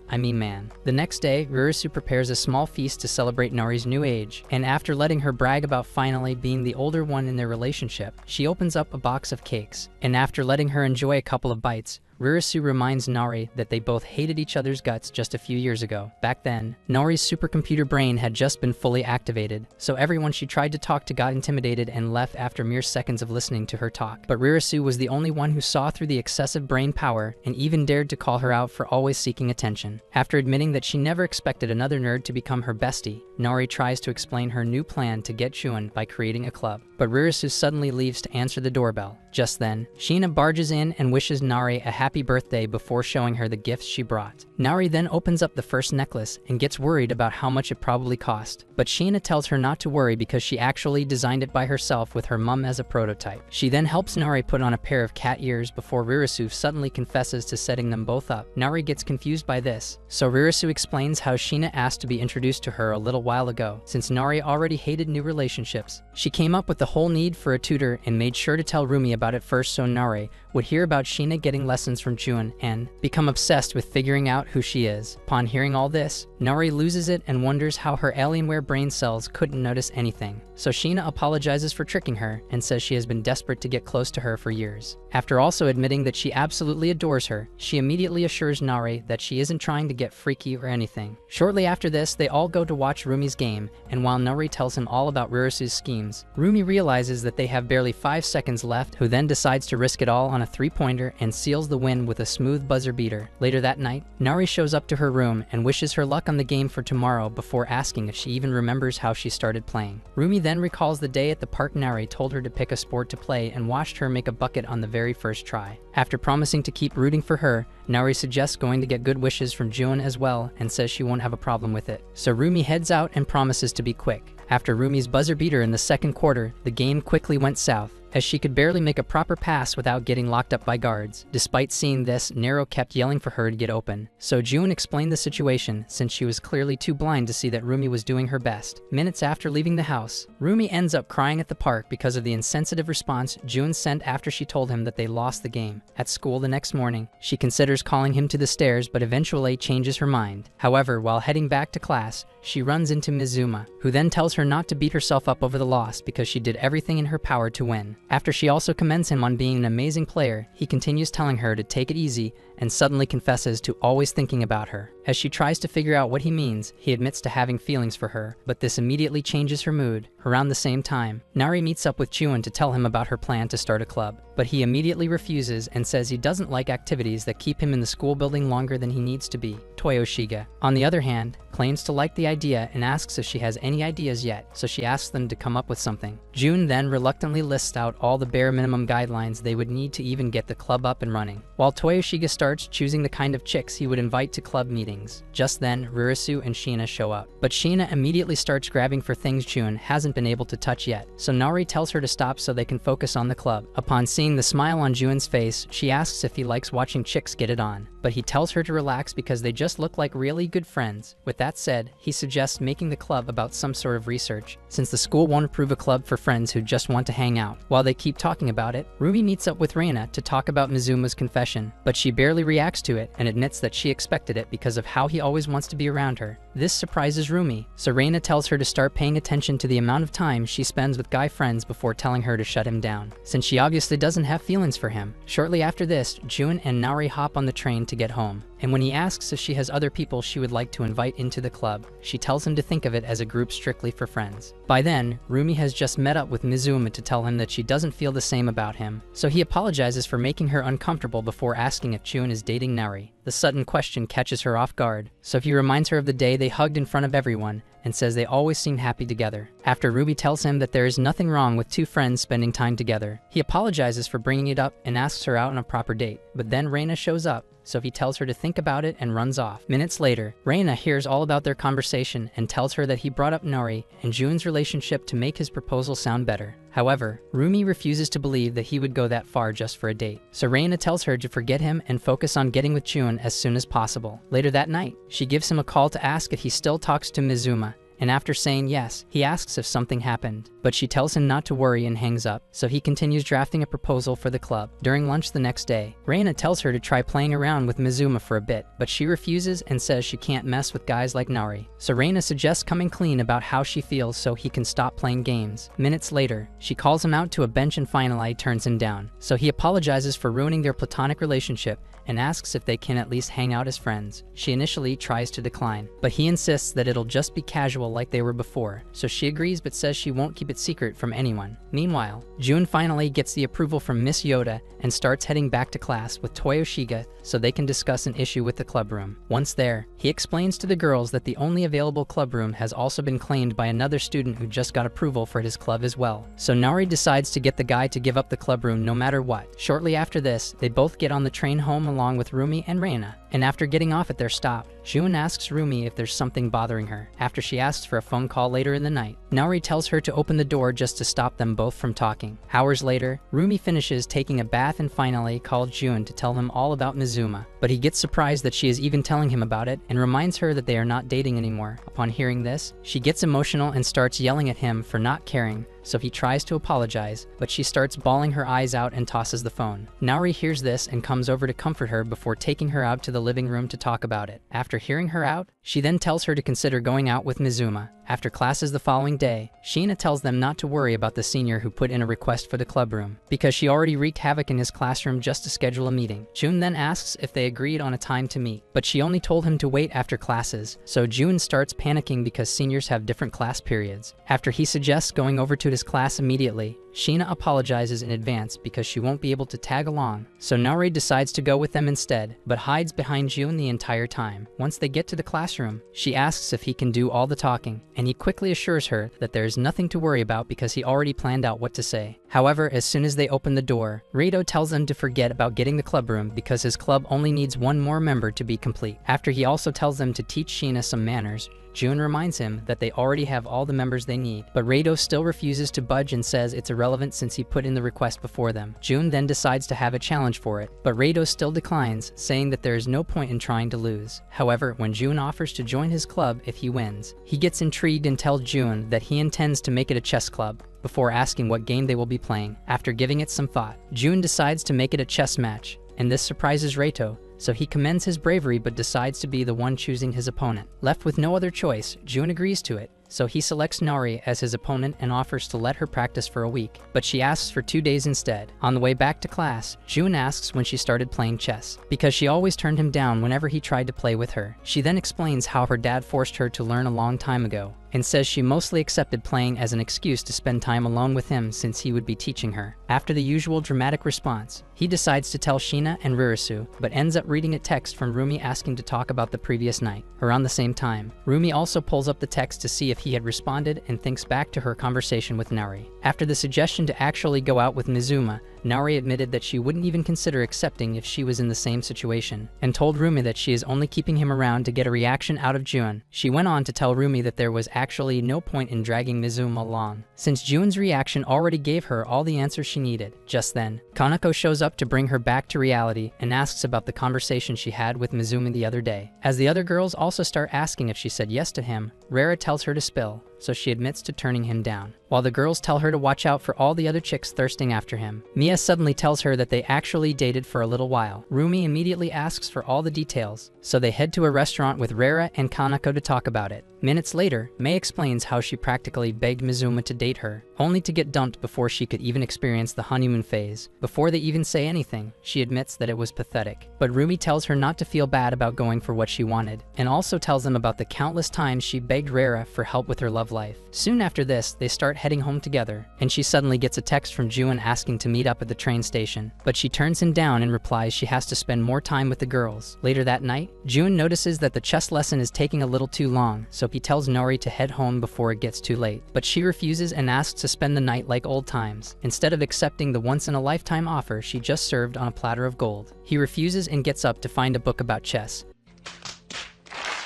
[SPEAKER 1] man. The next day, Rurisu prepares a small feast to celebrate Nari's new age, and after letting her brag about finally being the older one in their relationship, she opens up a box of cakes, and after letting her enjoy a couple of bites, Rurisu reminds Nari that they both hated each other's guts just a few years ago. Back then, Nari's supercomputer brain had just been fully activated, so everyone she tried to talk to got intimidated and left after mere seconds of listening to her talk. But Rurisu was the only one who saw through the excessive brain power and even dared to call her out for always seeking attention. After admitting that she never expected another nerd to become her bestie, Nari tries to explain her new plan to get June by creating a club. But Rurisu suddenly leaves to answer the doorbell. Just then, Sheena barges in and wishes Nari a happy birthday before showing her the gifts she brought. Nari then opens up the first necklace and gets worried about how much it probably cost. But Sheena tells her not to worry because she actually designed it by herself with her mum as a prototype. She then helps Nari put on a pair of cat ears before Rurisu suddenly confesses to setting them both up. Nari gets confused by this, so Rurisu explains how Sheena asked to be introduced to her a little while ago. Since Nari already hated new relationships, she came up with the whole need for a tutor and made sure to tell Rumi about it first so Nari would hear about Sheena getting lessons from June and become obsessed with figuring out who she is. Upon hearing all this, Nari loses it and wonders how her Alienware brain cells couldn't notice anything. So Sheena apologizes for tricking her and says she has been desperate to get close to her for years. After also admitting that she absolutely adores her, she immediately assures Nari that she isn't trying to get freaky or anything. Shortly after this, they all go to watch Rumi's game, and while Nari tells him all about Rurisu's schemes, Rumi realizes that they have barely 5 seconds left, who then decides to risk it all on a 3-pointer and seals the win with a smooth buzzer beater. Later that night, Nari shows up to her room and wishes her luck on the game for tomorrow before asking if she even remembers how she started playing. Rumi then recalls the day at the park Nari told her to pick a sport to play and watched her make a bucket on the very first try. After promising to keep rooting for her, Nari suggests going to get good wishes from June as well and says she won't have a problem with it. So Rumi heads out and promises to be quick. After Rumi's buzzer beater in the second quarter, the game quickly went south, as she could barely make a proper pass without getting locked up by guards. Despite seeing this, Nero kept yelling for her to get open. So June explained the situation, since she was clearly too blind to see that Rumi was doing her best. Minutes after leaving the house, Rumi ends up crying at the park because of the insensitive response June sent after she told him that they lost the game. At school the next morning, she considers calling him to the stairs but eventually changes her mind. However, while heading back to class, she runs into Mizuma, who then tells her not to beat herself up over the loss because she did everything in her power to win. After she also commends him on being an amazing player, he continues telling her to take it easy and suddenly confesses to always thinking about her. As she tries to figure out what he means, he admits to having feelings for her, but this immediately changes her mood. Around the same time, Nari meets up with June to tell him about her plan to start a club, but he immediately refuses and says he doesn't like activities that keep him in the school building longer than he needs to be. Toyoshige, on the other hand, claims to like the idea and asks if she has any ideas yet, so she asks them to come up with something. June then reluctantly lists out all the bare minimum guidelines they would need to even get the club up and running, while Toyoshige starts choosing the kind of chicks he would invite to club meetings. Just then, Rurisu and Sheena show up, but Sheena immediately starts grabbing for things June hasn't been able to touch yet, so Nari tells her to stop so they can focus on the club. Upon seeing the smile on June's face, she asks if he likes watching chicks get it on, but he tells her to relax because they just look like really good friends. With that said, he suggests making the club about some sort of research, since the school won't approve a club for friends who just want to hang out. While they keep talking about it, Rumi meets up with Reina to talk about Mizuma's confession, but she barely reacts to it and admits that she expected it because of how he always wants to be around her. This surprises Rumi, so Reina tells her to start paying attention to the amount of time she spends with guy friends before telling her to shut him down, since she obviously doesn't have feelings for him. Shortly after this, June and Nari hop on the train to get home, and when he asks if she has other people she would like to invite into the club, she tells him to think of it as a group strictly for friends. By then, Rumi has just met up with Mizuma to tell him that she doesn't feel the same about him, so he apologizes for making her uncomfortable before asking if June is dating Nari. The sudden question catches her off guard, so he reminds her of the day they hugged in front of everyone and says they always seem happy together. After Ruby tells him that there is nothing wrong with two friends spending time together, he apologizes for bringing it up and asks her out on a proper date. But then Reina shows up, so he tells her to think about it and runs off. Minutes later, Reina hears all about their conversation and tells her that he brought up Nori and June's relationship to make his proposal sound better. However, Rumi refuses to believe that he would go that far just for a date, so Reina tells her to forget him and focus on getting with June as soon as possible. Later that night, she gives him a call to ask if he still talks to Mizuma, and after saying yes, he asks if something happened, but she tells him not to worry and hangs up, so he continues drafting a proposal for the club. During lunch the next day, Reina tells her to try playing around with Mizuma for a bit, but she refuses and says she can't mess with guys like Nari. So Reina suggests coming clean about how she feels so he can stop playing games. Minutes later, she calls him out to a bench and finally turns him down, so he apologizes for ruining their platonic relationship and asks if they can at least hang out as friends. She initially tries to decline, but he insists that it'll just be casual like they were before, so she agrees but says she won't keep it secret from anyone. Meanwhile, June finally gets the approval from Miss Yoda and starts heading back to class with Toyoshiga so they can discuss an issue with the club room. Once there, he explains to the girls that the only available club room has also been claimed by another student who just got approval for his club as well. So Nari decides to get the guy to give up the club room no matter what. Shortly after this, they both get on the train home along with Rumi and Reina, and after getting off at their stop, June asks Rumi if there's something bothering her, after she asks for a phone call later in the night. Nari tells her to open the door just to stop them both from talking. Hours later, Rumi finishes taking a bath and finally calls June to tell him all about Mizuma, but he gets surprised that she is even telling him about it and reminds her that they are not dating anymore. Upon hearing this, she gets emotional and starts yelling at him for not caring, so he tries to apologize, but she starts bawling her eyes out and tosses the phone. Nari hears this and comes over to comfort her before taking her out to the living room to talk about it. After hearing her out, she then tells her to consider going out with Mizuma. After classes the following day, Sheena tells them not to worry about the senior who put in a request for the club room, because she already wreaked havoc in his classroom just to schedule a meeting. June then asks if they agreed on a time to meet, but she only told him to wait after classes, so June starts panicking because seniors have different class periods. After he suggests going over to his class immediately, Sheena apologizes in advance because she won't be able to tag along, so Nari decides to go with them instead, but hides behind June the entire time. Once they get to the classroom, she asks if he can do all the talking, and he quickly assures her that there is nothing to worry about because he already planned out what to say. However, as soon as they open the door, Rito tells them to forget about getting the club room because his club only needs one more member to be complete. After he also tells them to teach Sheena some manners, June reminds him that they already have all the members they need, but Rado still refuses to budge and says it's irrelevant since he put in the request before them. June then decides to have a challenge for it, but Rado still declines, saying that there is no point in trying to lose. However, when June offers to join his club if he wins, he gets intrigued and tells June that he intends to make it a chess club, before asking what game they will be playing. After giving it some thought, June decides to make it a chess match, and this surprises Reito, so he commends his bravery but decides to be the one choosing his opponent. Left with no other choice, June agrees to it, so he selects Nari as his opponent and offers to let her practice for a week, but she asks for 2 days instead. On the way back to class, June asks when she started playing chess, because she always turned him down whenever he tried to play with her. She then explains how her dad forced her to learn a long time ago, and says she mostly accepted playing as an excuse to spend time alone with him since he would be teaching her. After the usual dramatic response, he decides to tell Sheena and Rurisu, but ends up reading a text from Rumi asking to talk about the previous night. Around the same time, Rumi also pulls up the text to see if he had responded and thinks back to her conversation with Nari. After the suggestion to actually go out with Mizuma, Nari admitted that she wouldn't even consider accepting if she was in the same situation, and told Rumi that she is only keeping him around to get a reaction out of June. She went on to tell Rumi that there was actually no point in dragging Mizuma along, since June's reaction already gave her all the answers she needed. Just then, Kanako shows up to bring her back to reality and asks about the conversation she had with Mizuma the other day. As the other girls also start asking if she said yes to him, Rara tells her to spill, so she admits to turning him down. While the girls tell her to watch out for all the other chicks thirsting after him, Mia suddenly tells her that they actually dated for a little while. Rumi immediately asks for all the details, so they head to a restaurant with Rera and Kanako to talk about it. Minutes later, Mei explains how she practically begged Mizuma to date her, only to get dumped before she could even experience the honeymoon phase. Before they even say anything, she admits that it was pathetic. But Rumi tells her not to feel bad about going for what she wanted, and also tells them about the countless times she begged Rera for help with her love life. Soon after this, they start heading home together, and she suddenly gets a text from Jun asking to meet up at the train station. But she turns him down and replies she has to spend more time with the girls. Later that night, Jun notices that the chess lesson is taking a little too long, so he tells Nori to head home before it gets too late. But she refuses and asks to spend the night like old times, instead of accepting the once-in-a-lifetime offer she just served on a platter of gold. He refuses and gets up to find a book about chess.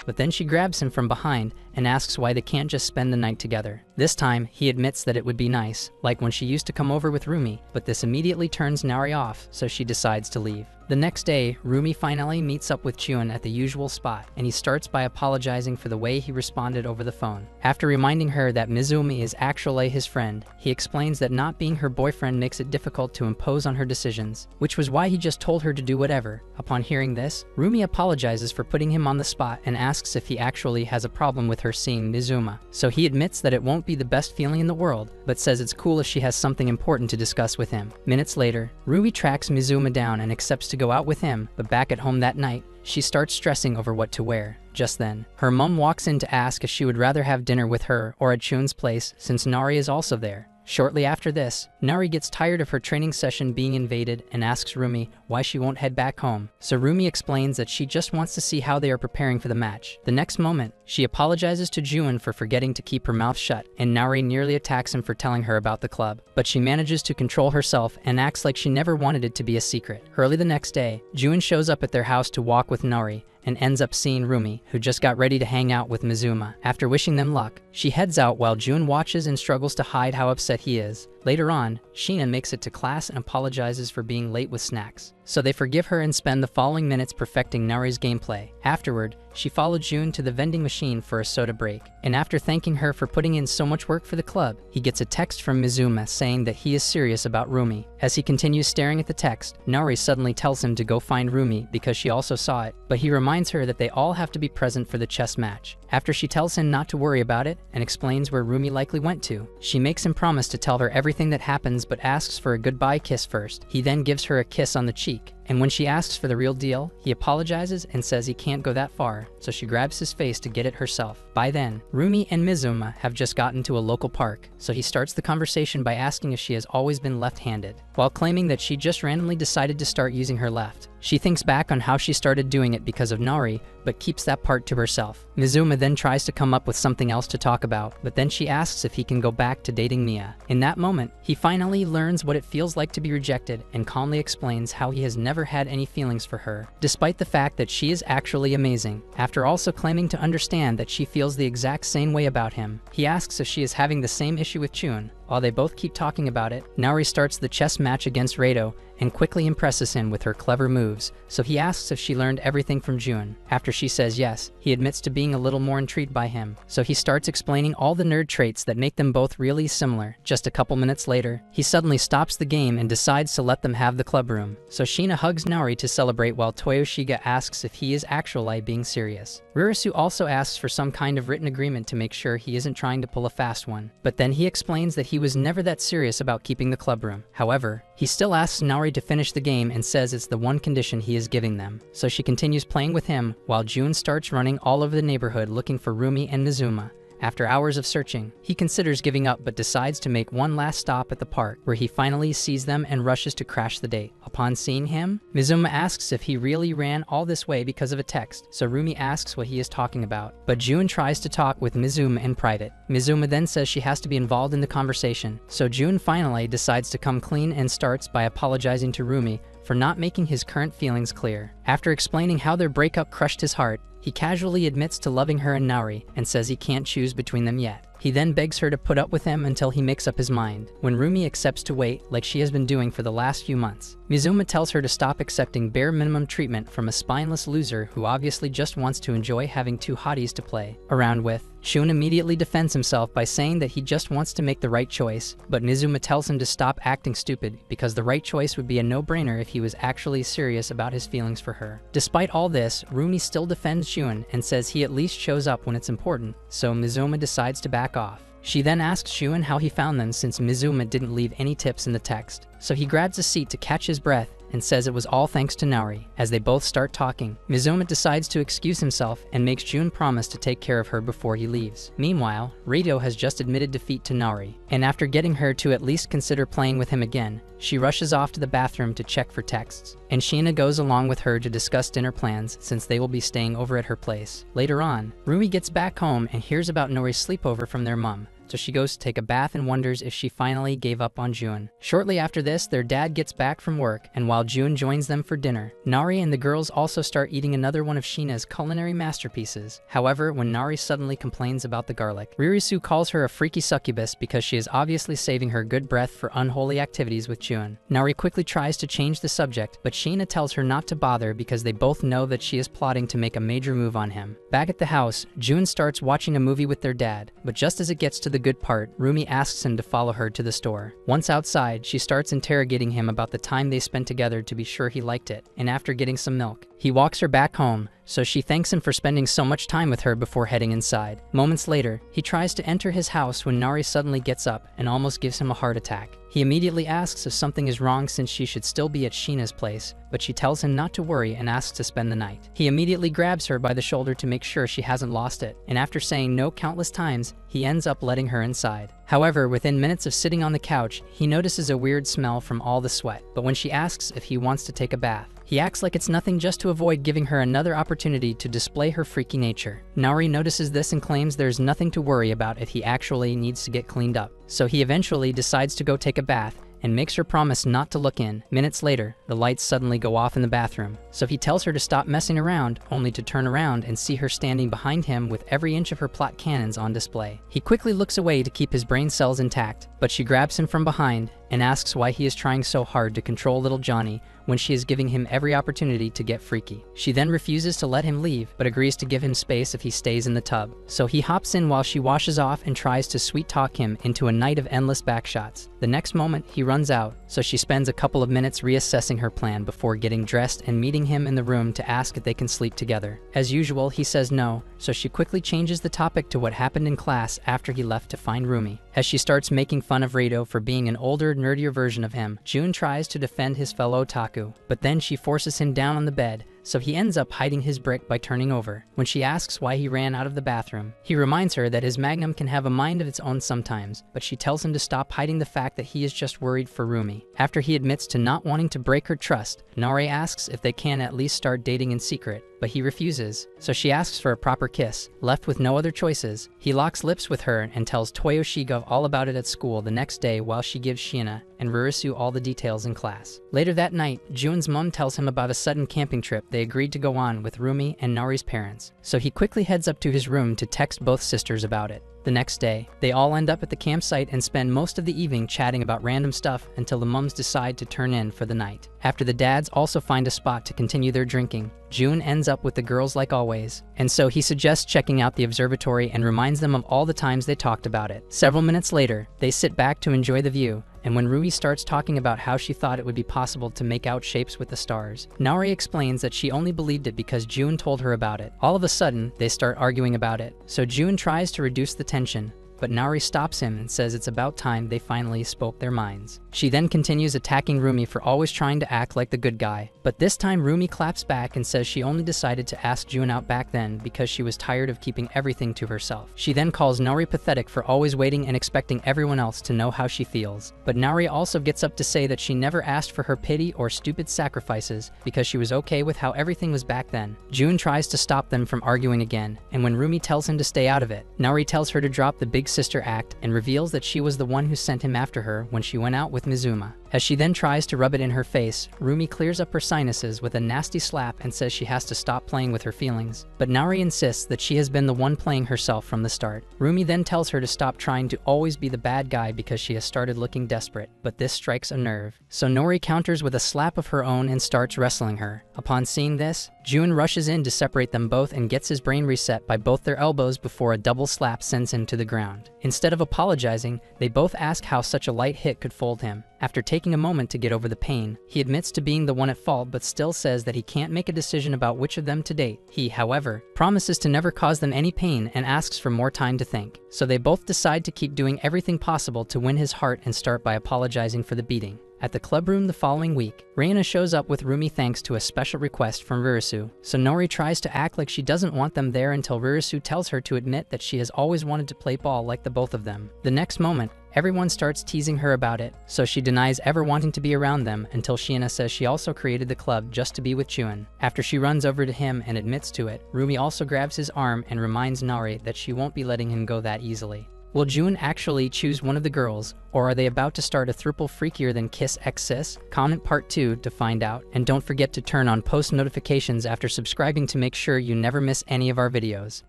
[SPEAKER 1] But then she grabs him from behind and asks why they can't just spend the night together. This time, he admits that it would be nice, like when she used to come over with Rumi, but this immediately turns Nari off, so she decides to leave. The next day, Rumi finally meets up with Jun at the usual spot, and he starts by apologizing for the way he responded over the phone. After reminding her that Mizumi is actually his friend, he explains that not being her boyfriend makes it difficult to impose on her decisions, which was why he just told her to do whatever. Upon hearing this, Rumi apologizes for putting him on the spot and asks if he actually has a problem with her seeing Mizuma. So he admits that it won't be the best feeling in the world, but says it's cool if she has something important to discuss with him. Minutes later, Rumi tracks Mizuma down and accepts to go out with him, but back at home that night, she starts stressing over what to wear. Just then, her mom walks in to ask if she would rather have dinner with her or at Chun's place since Nari is also there. Shortly after this, Nari gets tired of her training session being invaded and asks Rumi why she won't head back home. So Rumi explains that she just wants to see how they are preparing for the match. The next moment, she apologizes to Jun for forgetting to keep her mouth shut, and Nari nearly attacks him for telling her about the club. But she manages to control herself and acts like she never wanted it to be a secret. Early the next day, Jun shows up at their house to walk with Nari, and ends up seeing Rumi, who just got ready to hang out with Mizuma. After wishing them luck, she heads out while Jun watches and struggles to hide how upset he is. Later on, Sheena makes it to class and apologizes for being late with snacks. So they forgive her and spend the following minutes perfecting Nari's gameplay. Afterward, she followed Jun to the vending machine for a soda break, and after thanking her for putting in so much work for the club, he gets a text from Mizuma saying that he is serious about Rumi. As he continues staring at the text, Nari suddenly tells him to go find Rumi because she also saw it, but he reminds her that they all have to be present for the chess match. After she tells him not to worry about it and explains where Rumi likely went to, she makes him promise to tell her everything that happens but asks for a goodbye kiss first. He then gives her a kiss on the cheek, and when she asks for the real deal, he apologizes and says he can't go that far, so she grabs his face to get it herself. By then, Rumi and Mizuma have just gotten to a local park, so he starts the conversation by asking if she has always been left-handed, while claiming that she just randomly decided to start using her left. She thinks back on how she started doing it because of Nari, but keeps that part to herself. Mizuma then tries to come up with something else to talk about, but then she asks if he can go back to dating Mia. In that moment, he finally learns what it feels like to be rejected and calmly explains how he has never had any feelings for her, despite the fact that she is actually amazing. After also claiming to understand that she feels the exact same way about him, he asks if she is having the same issue with Chun. While they both keep talking about it, Nari starts the chess match against Rado and quickly impresses him with her clever moves, so he asks if she learned everything from Jun. After she says yes, he admits to being a little more intrigued by him, so he starts explaining all the nerd traits that make them both really similar. Just a couple minutes later, he suddenly stops the game and decides to let them have the club room, so Sheena hugs Nari to celebrate while Toyoshiga asks if he is actually being serious. Rirasu also asks for some kind of written agreement to make sure he isn't trying to pull a fast one, but then he explains that he was never that serious about keeping the club room. However, he still asks Nari to finish the game and says it's the one condition he is giving them. So she continues playing with him while Jun starts running all over the neighborhood looking for Rumi and Mizuma. After hours of searching, he considers giving up but decides to make one last stop at the park, where he finally sees them and rushes to crash the date. Upon seeing him, Mizuma asks if he really ran all this way because of a text, so Rumi asks what he is talking about. But Jun tries to talk with Mizuma in private. Mizuma then says she has to be involved in the conversation, so Jun finally decides to come clean and starts by apologizing to Rumi for not making his current feelings clear. After explaining how their breakup crushed his heart, he casually admits to loving her and Nari and says he can't choose between them yet. He then begs her to put up with him until he makes up his mind. When Rumi accepts to wait, like she has been doing for the last few months, Mizuma tells her to stop accepting bare minimum treatment from a spineless loser who obviously just wants to enjoy having two hotties to play around with. Shun immediately defends himself by saying that he just wants to make the right choice, but Mizuma tells him to stop acting stupid because the right choice would be a no-brainer if he was actually serious about his feelings for her. Despite all this, Rumi still defends Shun and says he at least shows up when it's important, so Mizuma decides to back off. She then asks Shun how he found them since Mizuma didn't leave any tips in the text, so he grabs a seat to catch his breath and says it was all thanks to Naori. As they both start talking, Mizuma decides to excuse himself and makes Jun promise to take care of her before he leaves. Meanwhile, Rito has just admitted defeat to Naori, and after getting her to at least consider playing with him again, she rushes off to the bathroom to check for texts, and Sheena goes along with her to discuss dinner plans since they will be staying over at her place. Later on, Rumi gets back home and hears about Nori's sleepover from their mom, so she goes to take a bath and wonders if she finally gave up on Jun. Shortly after this, their dad gets back from work, and while Jun joins them for dinner, Naori and the girls also start eating another one of Sheena's culinary masterpieces. However, when Naori suddenly complains about the garlic, Ririsu calls her a freaky succubus because she is obviously saving her good breath for unholy activities with Jun. Naori quickly tries to change the subject, but Sheena tells her not to bother because they both know that she is plotting to make a major move on him. Back at the house, Jun starts watching a movie with their dad, but just as it gets to the good part, Rumi asks him to follow her to the store. Once outside, she starts interrogating him about the time they spent together to be sure he liked it, and after getting some milk, he walks her back home, so she thanks him for spending so much time with her before heading inside. Moments later, he tries to enter his house when Naori suddenly gets up and almost gives him a heart attack. He immediately asks if something is wrong since she should still be at Sheena's place, but she tells him not to worry and asks to spend the night. He immediately grabs her by the shoulder to make sure she hasn't lost it, and after saying no countless times, he ends up letting her inside. However, within minutes of sitting on the couch, he notices a weird smell from all the sweat, but when she asks if he wants to take a bath, he acts like it's nothing just to avoid giving her another opportunity to display her freaky nature. Naori notices this and claims there's nothing to worry about if he actually needs to get cleaned up, so he eventually decides to go take a bath and makes her promise not to look in. Minutes later, the lights suddenly go off in the bathroom, so he tells her to stop messing around, only to turn around and see her standing behind him with every inch of her plot cannons on display. He quickly looks away to keep his brain cells intact, but she grabs him from behind and asks why he is trying so hard to control little Johnny when she is giving him every opportunity to get freaky. She then refuses to let him leave, but agrees to give him space if he stays in the tub. So he hops in while she washes off and tries to sweet-talk him into a night of endless backshots. The next moment, he runs out, so she spends a couple of minutes reassessing her plan before getting dressed and meeting him in the room to ask if they can sleep together. As usual, he says no, so she quickly changes the topic to what happened in class after he left to find Rumi. As she starts making fun of Rito for being an older, nerdier version of him, Jun tries to defend his fellow otaku, but then she forces him down on the bed, so he ends up hiding his brick by turning over. When she asks why he ran out of the bathroom, he reminds her that his Magnum can have a mind of its own sometimes, but she tells him to stop hiding the fact that he is just worried for Rumi. After he admits to not wanting to break her trust, Naori asks if they can at least start dating in secret, but he refuses, so she asks for a proper kiss. Left with no other choices, he locks lips with her and tells Toyoshigov all about it at school the next day while she gives Sheena and Rurisu all the details in class. Later that night, Jun's mom tells him about a sudden camping trip they agreed to go on with Rumi and Naori's parents, so he quickly heads up to his room to text both sisters about it. The next day, they all end up at the campsite and spend most of the evening chatting about random stuff until the mums decide to turn in for the night. After the dads also find a spot to continue their drinking, Jun ends up with the girls like always, and so he suggests checking out the observatory and reminds them of all the times they talked about it. Several minutes later, they sit back to enjoy the view, and when Rumi starts talking about how she thought it would be possible to make out shapes with the stars, Naori explains that she only believed it because Jun told her about it. All of a sudden, they start arguing about it, so Jun tries to reduce the tension, but Naori stops him and says it's about time they finally spoke their minds. She then continues attacking Rumi for always trying to act like the good guy, but this time Rumi claps back and says she only decided to ask Jun out back then because she was tired of keeping everything to herself. She then calls Naori pathetic for always waiting and expecting everyone else to know how she feels, but Naori also gets up to say that she never asked for her pity or stupid sacrifices because she was okay with how everything was back then. Jun tries to stop them from arguing again, and when Rumi tells him to stay out of it, Naori tells her to drop the big sister act and reveals that she was the one who sent him after her when she went out with Mizuma. As she then tries to rub it in her face, Rumi clears up her sinuses with a nasty slap and says she has to stop playing with her feelings. But Nori insists that she has been the one playing herself from the start. Rumi then tells her to stop trying to always be the bad guy because she has started looking desperate, but this strikes a nerve. So Nori counters with a slap of her own and starts wrestling her. Upon seeing this, Jun rushes in to separate them both and gets his brain reset by both their elbows before a double slap sends him to the ground. Instead of apologizing, they both ask how such a light hit could fold him. After taking a moment to get over the pain, he admits to being the one at fault but still says that he can't make a decision about which of them to date. He, however, promises to never cause them any pain and asks for more time to think. So they both decide to keep doing everything possible to win his heart and start by apologizing for the beating. At the club room the following week, Reina shows up with Rumi thanks to a special request from Ririsu. So Nori tries to act like she doesn't want them there until Ririsu tells her to admit that she has always wanted to play ball like the both of them. The next moment, everyone starts teasing her about it, so she denies ever wanting to be around them until Shiina says she also created the club just to be with Jun. After she runs over to him and admits to it, Rumi also grabs his arm and reminds Nori that she won't be letting him go that easily. Will Jun actually choose one of the girls, or are they about to start a throuple freakier than Kiss X Sis? Comment part 2 to find out, and don't forget to turn on post notifications after subscribing to make sure you never miss any of our videos.